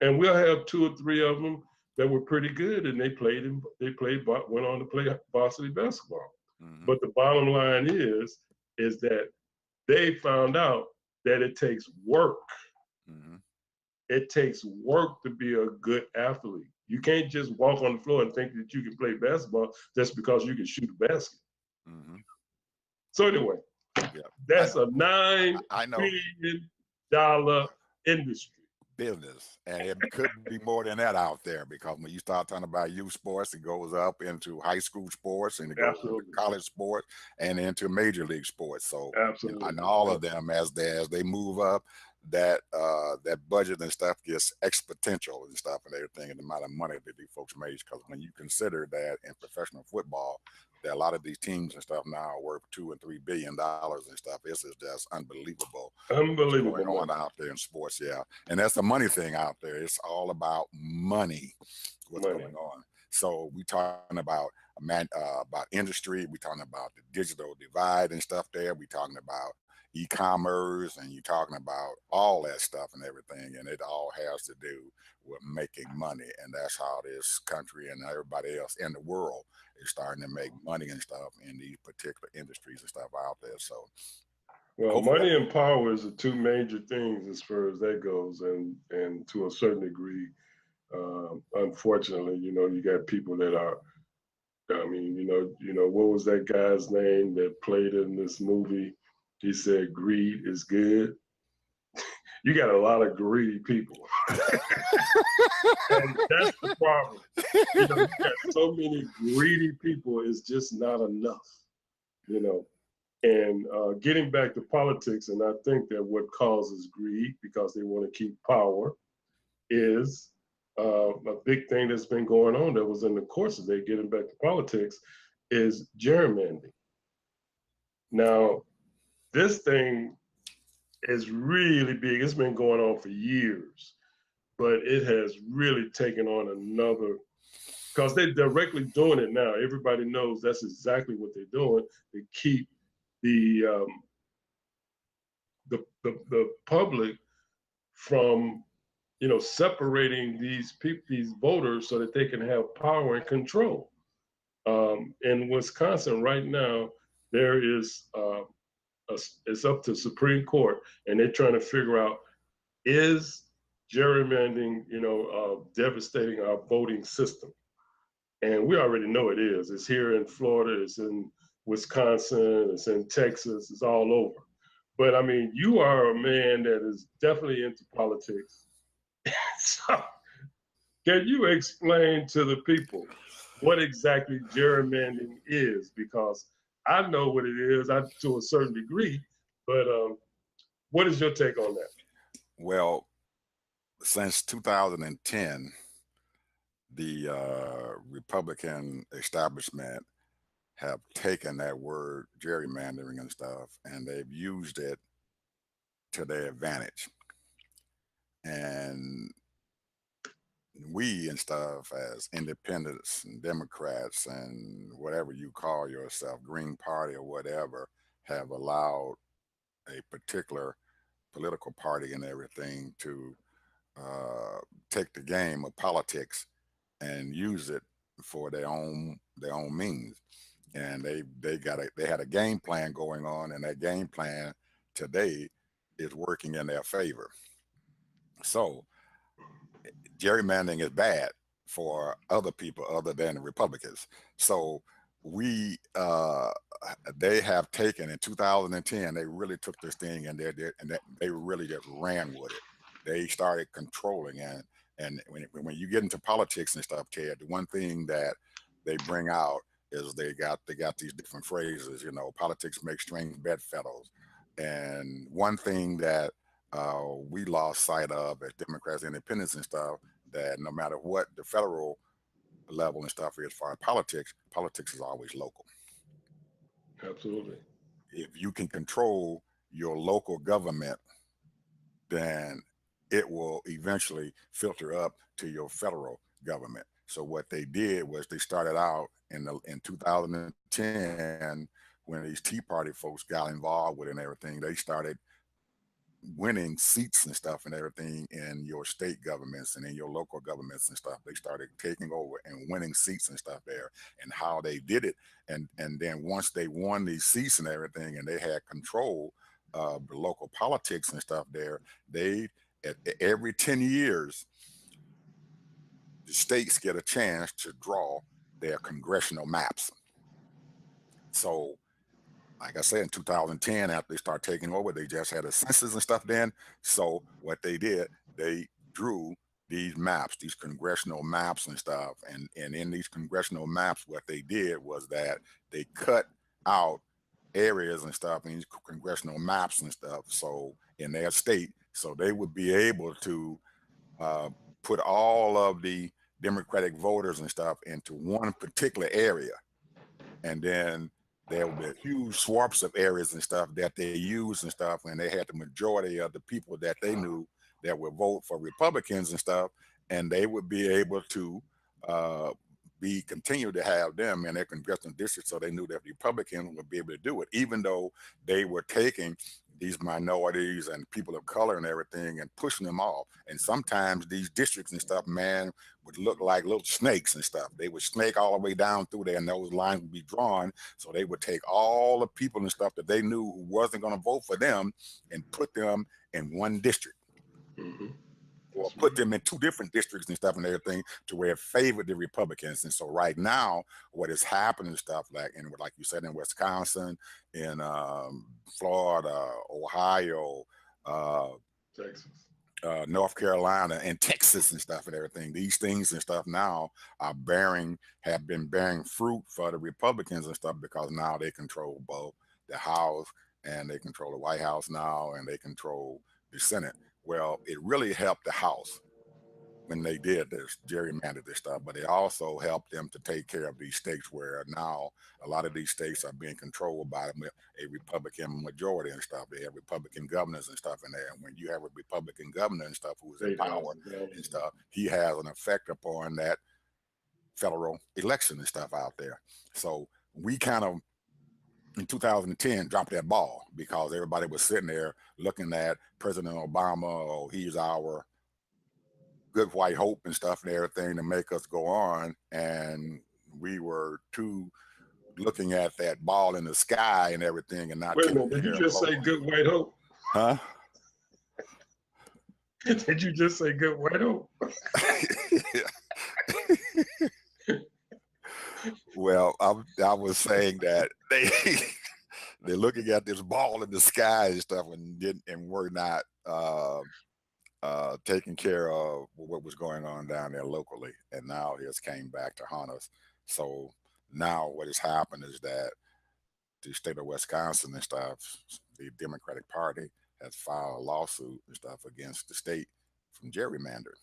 And we'll have two or three of them that were pretty good, and went on to play varsity basketball. Mhm. But the bottom line is that they found out that it takes work. Mhm. It takes work to be a good athlete. You can't just walk on the floor and think that you can play basketball just because you can shoot a basket. Mhm. So anyway, Yeah, I that's know. a I know. $9 billion industry. Business, and it could be more than that out there, because when you start talking about youth sports, it goes up into high school sports and it goes into Absolutely, college sports and into major league sports. So, and absolutely. all of them, as they move up, that budget and stuff gets exponential and stuff and everything, and the amount of money that these folks make. Because when you consider that in professional football, that a lot of these teams and stuff now are worth $2 and $3 billion and stuff. This is just unbelievable what's going Unbelievable on money. out there in sports. Yeah. And that's the money thing out there. It's all about money, what's Money. going on. So we talking about about industry. We talking about the digital divide and stuff there. We talking about e-commerce, and you talking about all that stuff and everything. And it all has to do with making money. And that's how this country and everybody else in the world is starting to make money and stuff in these particular industries and stuff out there. So Well, hopefully, money and power is the two major things as far as that goes, and to a certain degree, unfortunately, you got people that are. I mean, what was that guy's name that played in this movie? He said, "Greed is good." You got a lot of greedy people, and that's the problem. You got so many greedy people. It's just not enough. You know, and getting back to politics, and I think that what causes greed, because they want to keep power, is a big thing that's been going on that was in the course of they getting back to politics is gerrymandering. Now, this thing is really big. It's been going on for years, but it has really taken on another, because they're directly doing it now. Everybody knows that's exactly what they're doing to keep the the public from separating these people, these voters, so that they can have power and control. In Wisconsin right now, there is it's up to Supreme Court, and they're trying to figure out, is gerrymandering, devastating our voting system? And we already know it is. It's here in Florida, it's in Wisconsin, it's in Texas, it's all over. But I mean, you are a man that is definitely into politics. So, can you explain to the people what exactly gerrymandering is? Because I know what it is, to a certain degree, but what is your take on that? Well, since 2010, the Republican establishment have taken that word gerrymandering and stuff, and they've used it to their advantage. And we and stuff, as independents and Democrats and whatever you call yourself, Green Party or whatever, have allowed a particular political party and everything to take the game of politics and use it for their own means. And they had a game plan going on, and that game plan today is working in their favor. So gerrymandering is bad for other people other than the Republicans. So they have taken, in 2010, they really took this thing, and they really just ran with it. They started controlling, and when you get into politics and stuff, Ted, the one thing that they bring out is they got these different phrases, politics makes strange bedfellows. And one thing that we lost sight of as Democrats, independents and stuff, that no matter what the federal level and stuff is for politics is always local. Absolutely. If you can control your local government, then it will eventually filter up to your federal government. So what they did was they started out in 2010, when these Tea Party folks got involved with it and everything. They started winning seats and stuff and everything in your state governments and in your local governments and stuff. They started taking over and winning seats and stuff there, and how they did it. And then once they won these seats and everything, and they had control of the local politics and stuff there, every 10 years, the states get a chance to draw their congressional maps. So, like I said, in 2010, after they start taking over, they just had a census and stuff then. So what they did, they drew these maps, these congressional maps and stuff. And in these congressional maps, what they did was that they cut out areas and stuff in these congressional maps and stuff, so in their state, so they would be able to put all of the Democratic voters and stuff into one particular area. And then there would be huge swaths of areas and stuff that they used and stuff, and they had the majority of the people that they knew that would vote for Republicans and stuff, and they would be able to continue to have them in their congressional districts, so they knew that Republicans would be able to do it, even though they were taking these minorities and people of color and everything and pushing them off. And sometimes these districts and stuff, man, would look like little snakes and stuff. They would snake all the way down through there, and those lines would be drawn. So they would take all the people and stuff that they knew who wasn't going to vote for them and put them in one district. Mm-hmm. Or put them in two different districts and stuff and everything, to where it favored the Republicans. And so right now, what is happening and stuff, like you said, in Wisconsin, in Florida, Ohio, Texas, North Carolina, and Texas and stuff and everything, these things and stuff now have been bearing fruit for the Republicans and stuff, because now they control both the House, and they control the White House now, and they control the Senate. Well, it really helped the House when they did this, gerrymandered this stuff, but it also helped them to take care of these states where now a lot of these states are being controlled by a Republican majority and stuff. They have Republican governors and stuff in there. And when you have a Republican governor and stuff who's in power and stuff, he has an effect upon that federal election and stuff out there. So we kind of, in 2010, dropped that ball, because everybody was sitting there looking at President Obama, oh, he's our good white hope and stuff and everything to make us go on. And we were too looking at that ball in the sky and everything and not Wait a taking minute, did you care of just say local. good white hope? Huh? Did you just say good white hope? Well, I was saying that they're looking at this ball in the sky and stuff and were not taking care of what was going on down there locally, and now it's came back to haunt us. So now what has happened is that the state of Wisconsin and stuff, the Democratic Party has filed a lawsuit and stuff against the state from gerrymander,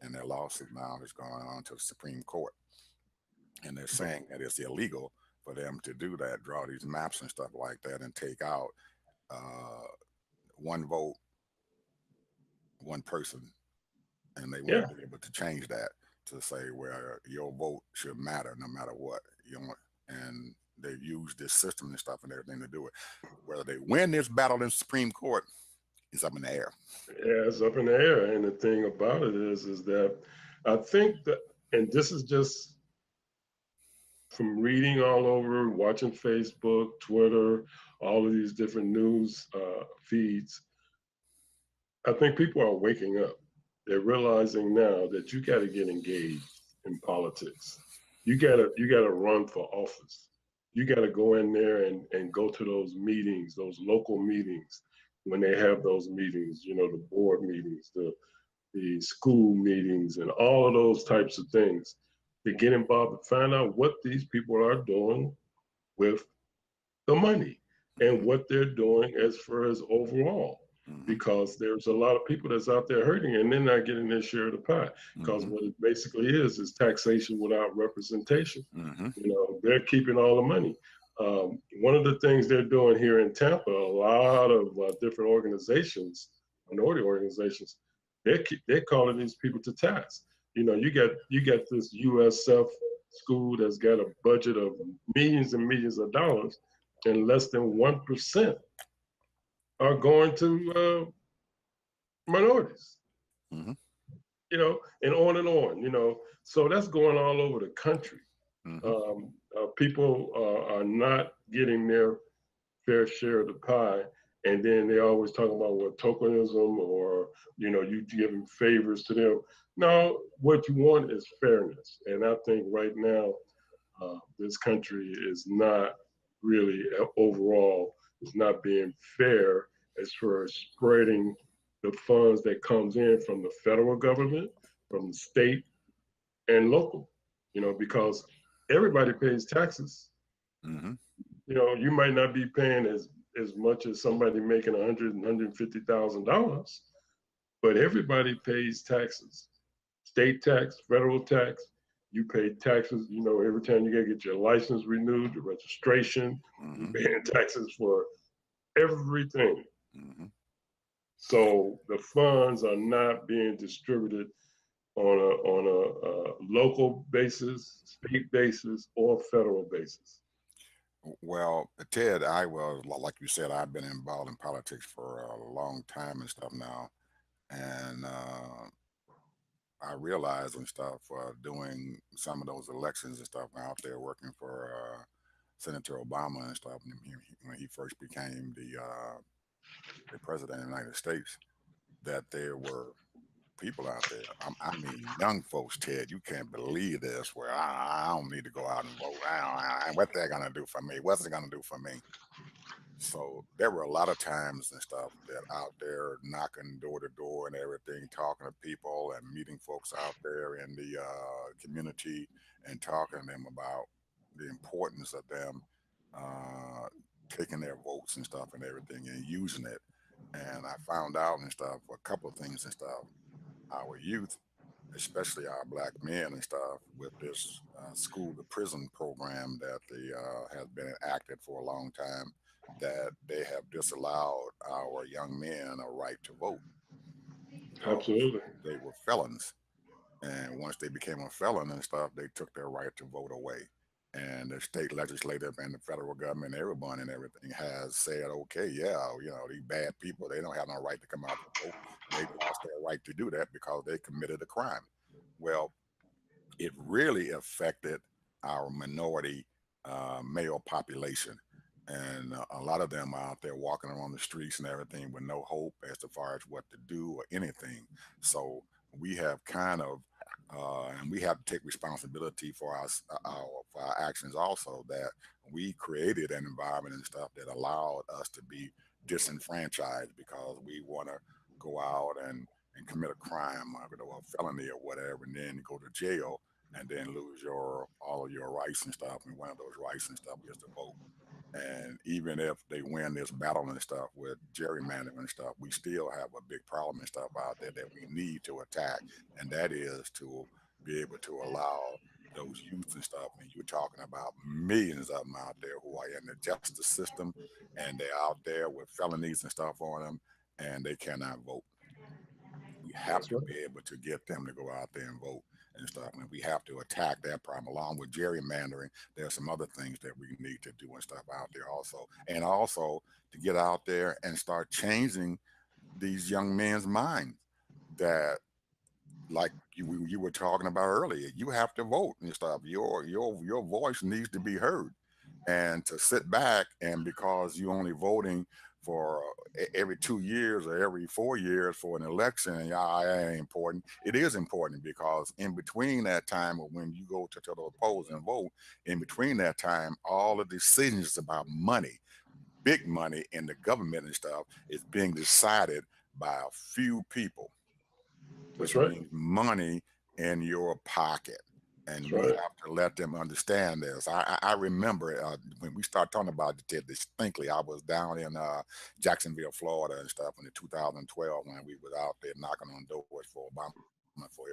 and their lawsuit now is going on to the Supreme Court, and they're saying that it's illegal for them to do that, draw these maps and stuff like that, and take out uh, one vote, one person, and they Yeah, want to be able to change that to say where your vote should matter no matter what you know. And they've used this system and stuff and everything to do it. Whether they win this battle in the Supreme Court is up in the air. yeah, it's up in the air. And the thing about it is that I think that, and this is just from reading all over, watching Facebook, Twitter, all of these different news feeds, I think people are waking up. They're realizing now that you got to get engaged in politics. You gotta run for office. You got to go in there and go to those meetings, those local meetings, when they have those meetings. You know, the board meetings, the school meetings, and all of those types of things. To get involved and find out what these people are doing with the money and Mm-hmm. what they're doing as far as overall. Mm-hmm. Because there's a lot of people that's out there hurting and they're not getting their share of the pie. Because Mm-hmm. what it basically is taxation without representation. Mm-hmm. You know, they're keeping all the money. One of the things they're doing here in Tampa, a lot of different organizations, minority organizations, they're calling these people to task. You know, you got this USF school that's got a budget of millions and millions of dollars, and less than 1% are going to minorities. Mm-hmm. You know, and on and on. You know, so that's going all over the country. Mm-hmm. People are not getting their fair share of the pie. And then they always talk about what tokenism or, you know, you giving favors to them. No, what you want is fairness. And I think right now, this country is not really overall, it's not being fair as far as spreading the funds that comes in from the federal government, from the state and local, you know, because everybody pays taxes. Mm-hmm. You know, you might not be paying as much as somebody making $150,000, but everybody pays taxes, state tax, federal tax. You pay taxes. You know, every time you gotta get your license renewed, your registration, you Mm-hmm. paying taxes for everything. Mm-hmm. So the funds are not being distributed on a local basis, state basis, or federal basis. Well, Ted, I was like you said, I've been involved in politics for a long time and stuff now, and I realized and stuff doing some of those elections and stuff out there working for Senator Obama and stuff when he first became the president of the United States, that there were people out there. I mean, young folks, Ted, you can't believe this. Where I don't need to go out and vote. What they're gonna do for me? What's it gonna do for me? So there were a lot of times and stuff that out there knocking door to door and everything, talking to people and meeting folks out there in the community and talking to them about the importance of them uh, taking their votes and stuff and everything and using it. And I found out and stuff a couple of things and stuff. Our youth, especially our black men and stuff, with this school to prison program that has been enacted for a long time, that they have disallowed our young men a right to vote because Absolutely. they were felons. And once they became a felon and stuff, they took their right to vote away. and the state legislative and the federal government, everyone and everything has said, okay, yeah, these bad people, they don't have no right to come out to vote. They've lost their right to do that because they committed a crime. Well, it really affected our minority male population. And a lot of them are out there walking around the streets and everything with no hope as to far as what to do or anything. So we have kind of, and we have to take responsibility for our actions also, that we created an environment and stuff that allowed us to be disenfranchised because we want to go out and commit a crime or a felony or whatever, and then go to jail and then lose your all of your rights and stuff. And one of those rights and stuff is to vote. And even if they win this battle and stuff with gerrymandering and stuff, we still have a big problem and stuff out there that we need to attack. And that is to be able to allow those youth and stuff. And you're talking about millions of them out there who are in the justice system and they're out there with felonies and stuff on them and they cannot vote. We have That's to right. be able to get them to go out there and vote and stuff. And we have to attack that problem along with gerrymandering. There are some other things that we need to do and stuff out there also. And also to get out there and start changing these young men's minds that, like you were talking about earlier, you have to vote and stuff. Your voice needs to be heard, and to sit back and because you're only voting for every 2 years or every 4 years for an election, and yeah, it ain't important. It is important because in between that time of when you go to the polls and vote, in between that time, all the decisions about money, big money in the government and stuff, is being decided by a few people, That's which right. means money in your pocket. That's And we right. have to let them understand this. I remember when we start talking about it distinctly, I was down in Jacksonville, Florida and stuff in the 2012 when we was out there knocking on doors for Obama for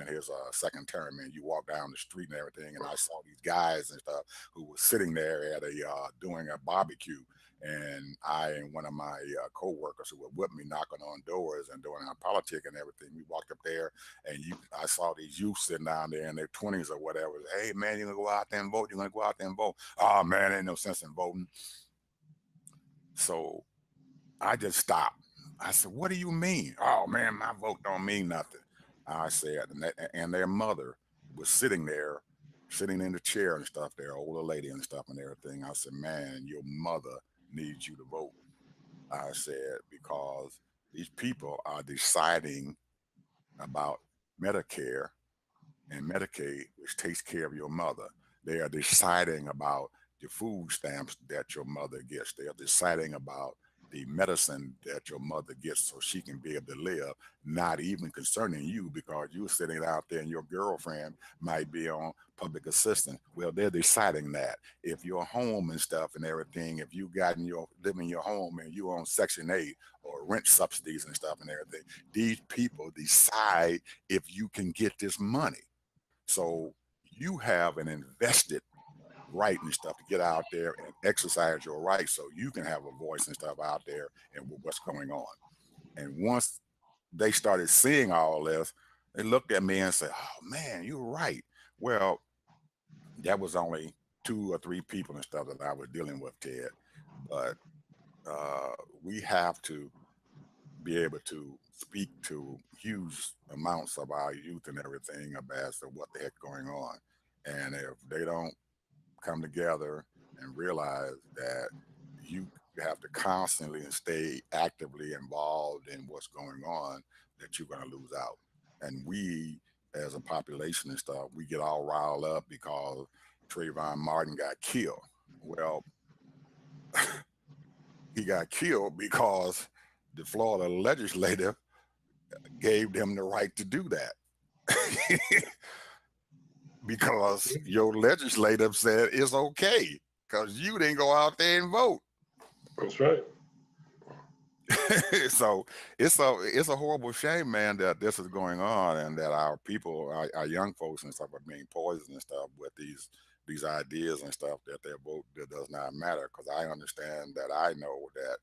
his second term. And you walk down the street and everything, and I saw these guys and stuff who were sitting there at a doing a barbecue, and I and one of my co-workers who were with me knocking on doors and doing our politic and everything. We walked up there, and I saw these youth sitting down there in their 20s or whatever. Hey man, you're gonna go out there and vote. You're gonna go out there and vote. Oh man, ain't no sense in voting. So I just stopped. I said, "What do you mean?" "Oh man, my vote don't mean nothing." I said, and their mother was sitting there, sitting in the chair and stuff. Their older lady and stuff and everything. I said, "Man, your mother needs you to vote." I said, because these people are deciding about Medicare and Medicaid, which takes care of your mother. They are deciding about the food stamps that your mother gets. They are deciding about the medicine that your mother gets so she can be able to live, not even concerning you because you're sitting out there and your girlfriend might be on public assistance. Well, they're deciding that. If you're home and stuff and everything, if you got in your live in your home and you on Section 8 or rent subsidies and stuff and everything, these people decide if you can get this money. So you have an invested right and stuff to get out there and exercise your rights so you can have a voice and stuff out there and what's going on. And once they started seeing all this, they looked at me and said, "Oh man, you're right." Well, that was only 2 or 3 people and stuff that I was dealing with, Ted. But uh, we have to be able to speak to huge amounts of our youth and everything about as to what the heck going on. And if they don't come together and realize that you have to constantly and stay actively involved in what's going on, that you're going to lose out. And we, as a population and stuff, we get all riled up because Trayvon Martin got killed. Well, he got killed because the Florida legislature gave them the right to do that. Because your legislative said it's okay because you didn't go out there and vote. That's right. So it's a horrible shame, man, that this is going on and that our people, our young folks and stuff are being poisoned and stuff with these ideas and stuff that their vote that does not matter. Because I understand that I know that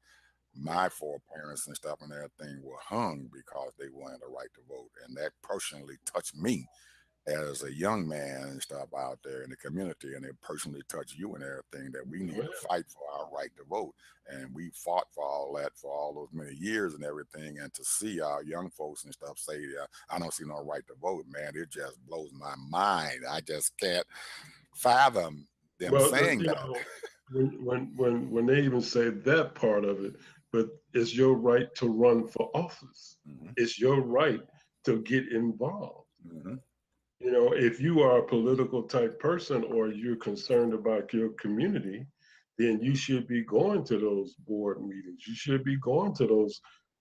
my foreparents and stuff and everything were hung because they wanted the right to vote, and that personally touched me as a young man and stuff out there in the community, and they personally touch you and everything, that we need Man, to fight for our right to vote. And we fought for all that for all those many years and everything. And to see our young folks and stuff say, I don't see no right to vote, man, it just blows my mind. I just can't fathom them well, saying you that. know, when they even say that part of it, but it's your right to run for office. Hmm. It's your right to get involved. Hmm. You know, if you are a political type person or you're concerned about your community, then you should be going to those board meetings. You should be going to those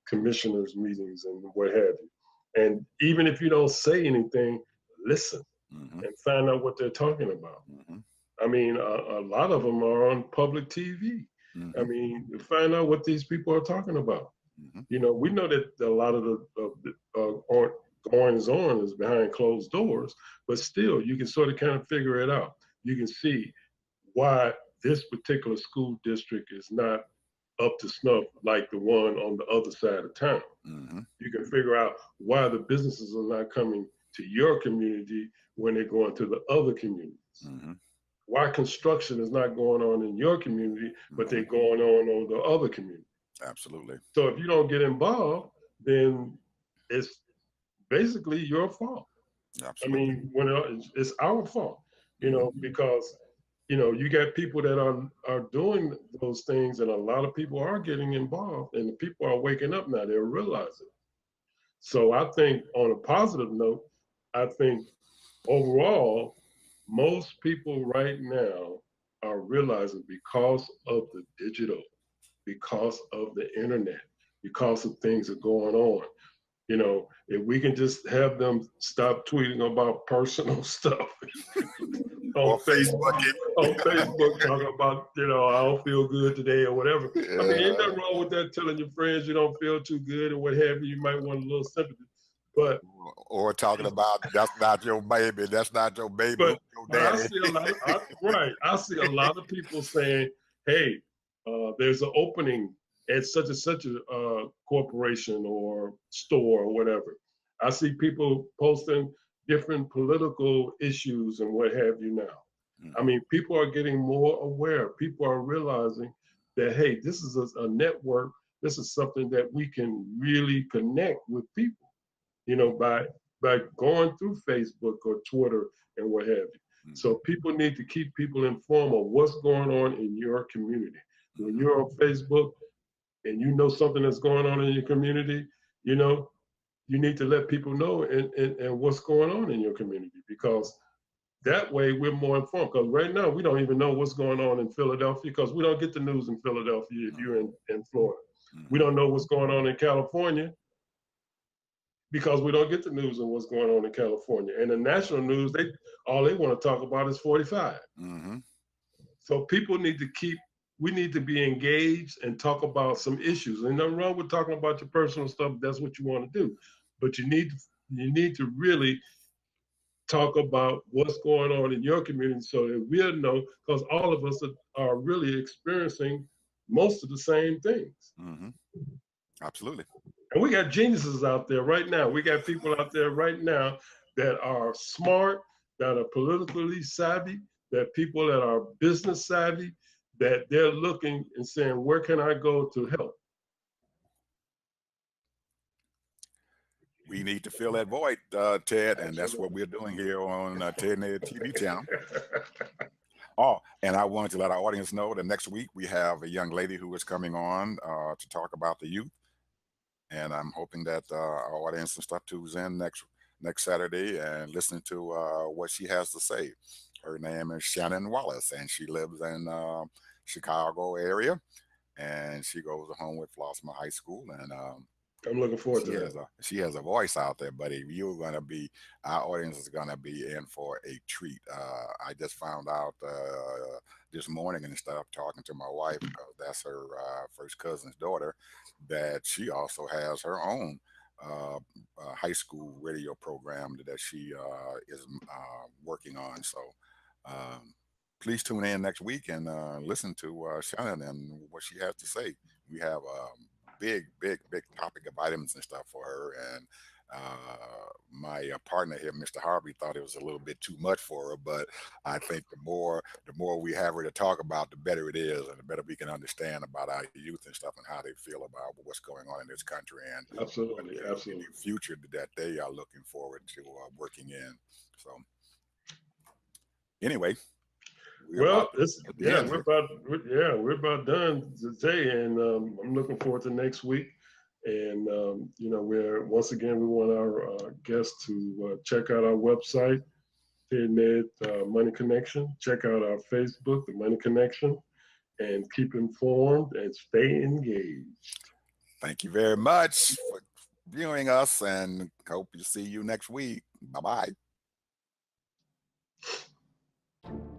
commissioners meetings and what have you. And even if you don't say anything, listen Hmm. and find out what they're talking about. Hmm. I mean, a lot of them are on public TV. I Hmm. mean, find out what these people are talking about. Hmm. You know, we know that a lot of the goings on is behind closed doors, but still, you can sort of kind of figure it out. You can see why this particular school district is not up to snuff like the one on the other side of town. Hmm. You can figure out why the businesses are not coming to your community when they're going to the other communities. Hmm. Why construction is not going on in your community, but they're Hmm. going on the other community. Absolutely. So if you don't get involved, then it's basically your fault. I Absolutely. mean, it's our fault, you know, Hmm. because you got people that are doing those things, and a lot of people are getting involved, and the people are waking up now. They're realizing. So I think, on a positive note, I think overall, most people right now are realizing, because of the digital, because of the internet, because of things that are going on. If we can just have them stop tweeting about personal stuff Or on Facebook, Facebook. talking about, I don't feel good today or whatever. I mean, ain't Yeah. nothing wrong with that, telling your friends you don't feel too good or what have you. You might want a little sympathy. But Or talking about that's not your baby, that's not your baby, who's but your but I daddy? see a lot of right. I see a lot of people saying, "Hey, there's an opening at such and such a corporation or store or whatever." I see people posting different political issues and what have you now. I Hmm. mean, people are getting more aware. People are realizing that, hey, this is a network. This is something that we can really connect with people, by going through Facebook or Twitter and what have you. Hmm. So people need to keep people informed of what's going on in your community. When Hmm. you're on Facebook and you know something that's going on in your community, you know, you need to let people know and what's going on in your community, because that way we're more informed. Because right now we don't even know what's going on in Philadelphia, because we don't get the news in Philadelphia if you're in Florida. We Hmm. don't know what's going on in California, because we don't get the news on what's going on in California. And the national news, they all they want to talk about is 45. Hmm. So people need to we need to be engaged and talk about some issues. And nothing wrong with talking about your personal stuff. If that's what you want to do, but you need to really talk about what's going on in your community so that we'll know, because all of us are really experiencing most of the same things. Hmm. Absolutely. And we got geniuses out there right now. We got people out there right now that are smart, that are politically savvy, that people that are business savvy, that they're looking and saying, where can I go to help? We need to fill that void, Ted, and that's what Absolutely. we're doing here on Ted and Ed TV channel. Oh, and I wanted to let our audience know that next week we have a young lady who is coming on to talk about the youth, and I'm hoping that our audience and stuff tunes in next Saturday and listening to what she has to say. Her name is Shannon Wallace, and she lives in Chicago area, and she goes to home with Flossmoor High School, and I'm looking forward to that. she has a voice out there, buddy. You're gonna be Our audience is gonna be in for a treat. I just found out this morning and stuff talking to my wife, because that's her first cousin's daughter, that she also has her own high school radio program that she is working on. So um, please tune in next week and listen to Shannon and what she has to say. We have big, big, big topic of items and stuff for her, and My partner here, Mr. Harvey, thought it was a little bit too much for her, but I think the more we have her to talk about, the better it is, and the better we can understand about our youth and stuff and how they feel about what's going on in this country and Absolutely, absolutely. the future that they are looking forward to working in. So anyway, we're Well, about it's at the yeah, end here. we're about done today, and I'm looking forward to next week. And you know, we're once again we want our guests to check out our website, TedNet Money Connection. Check out our Facebook, The Money Connection, and keep informed and stay engaged. Thank you very much for viewing us, and hope to see you next week. Bye bye.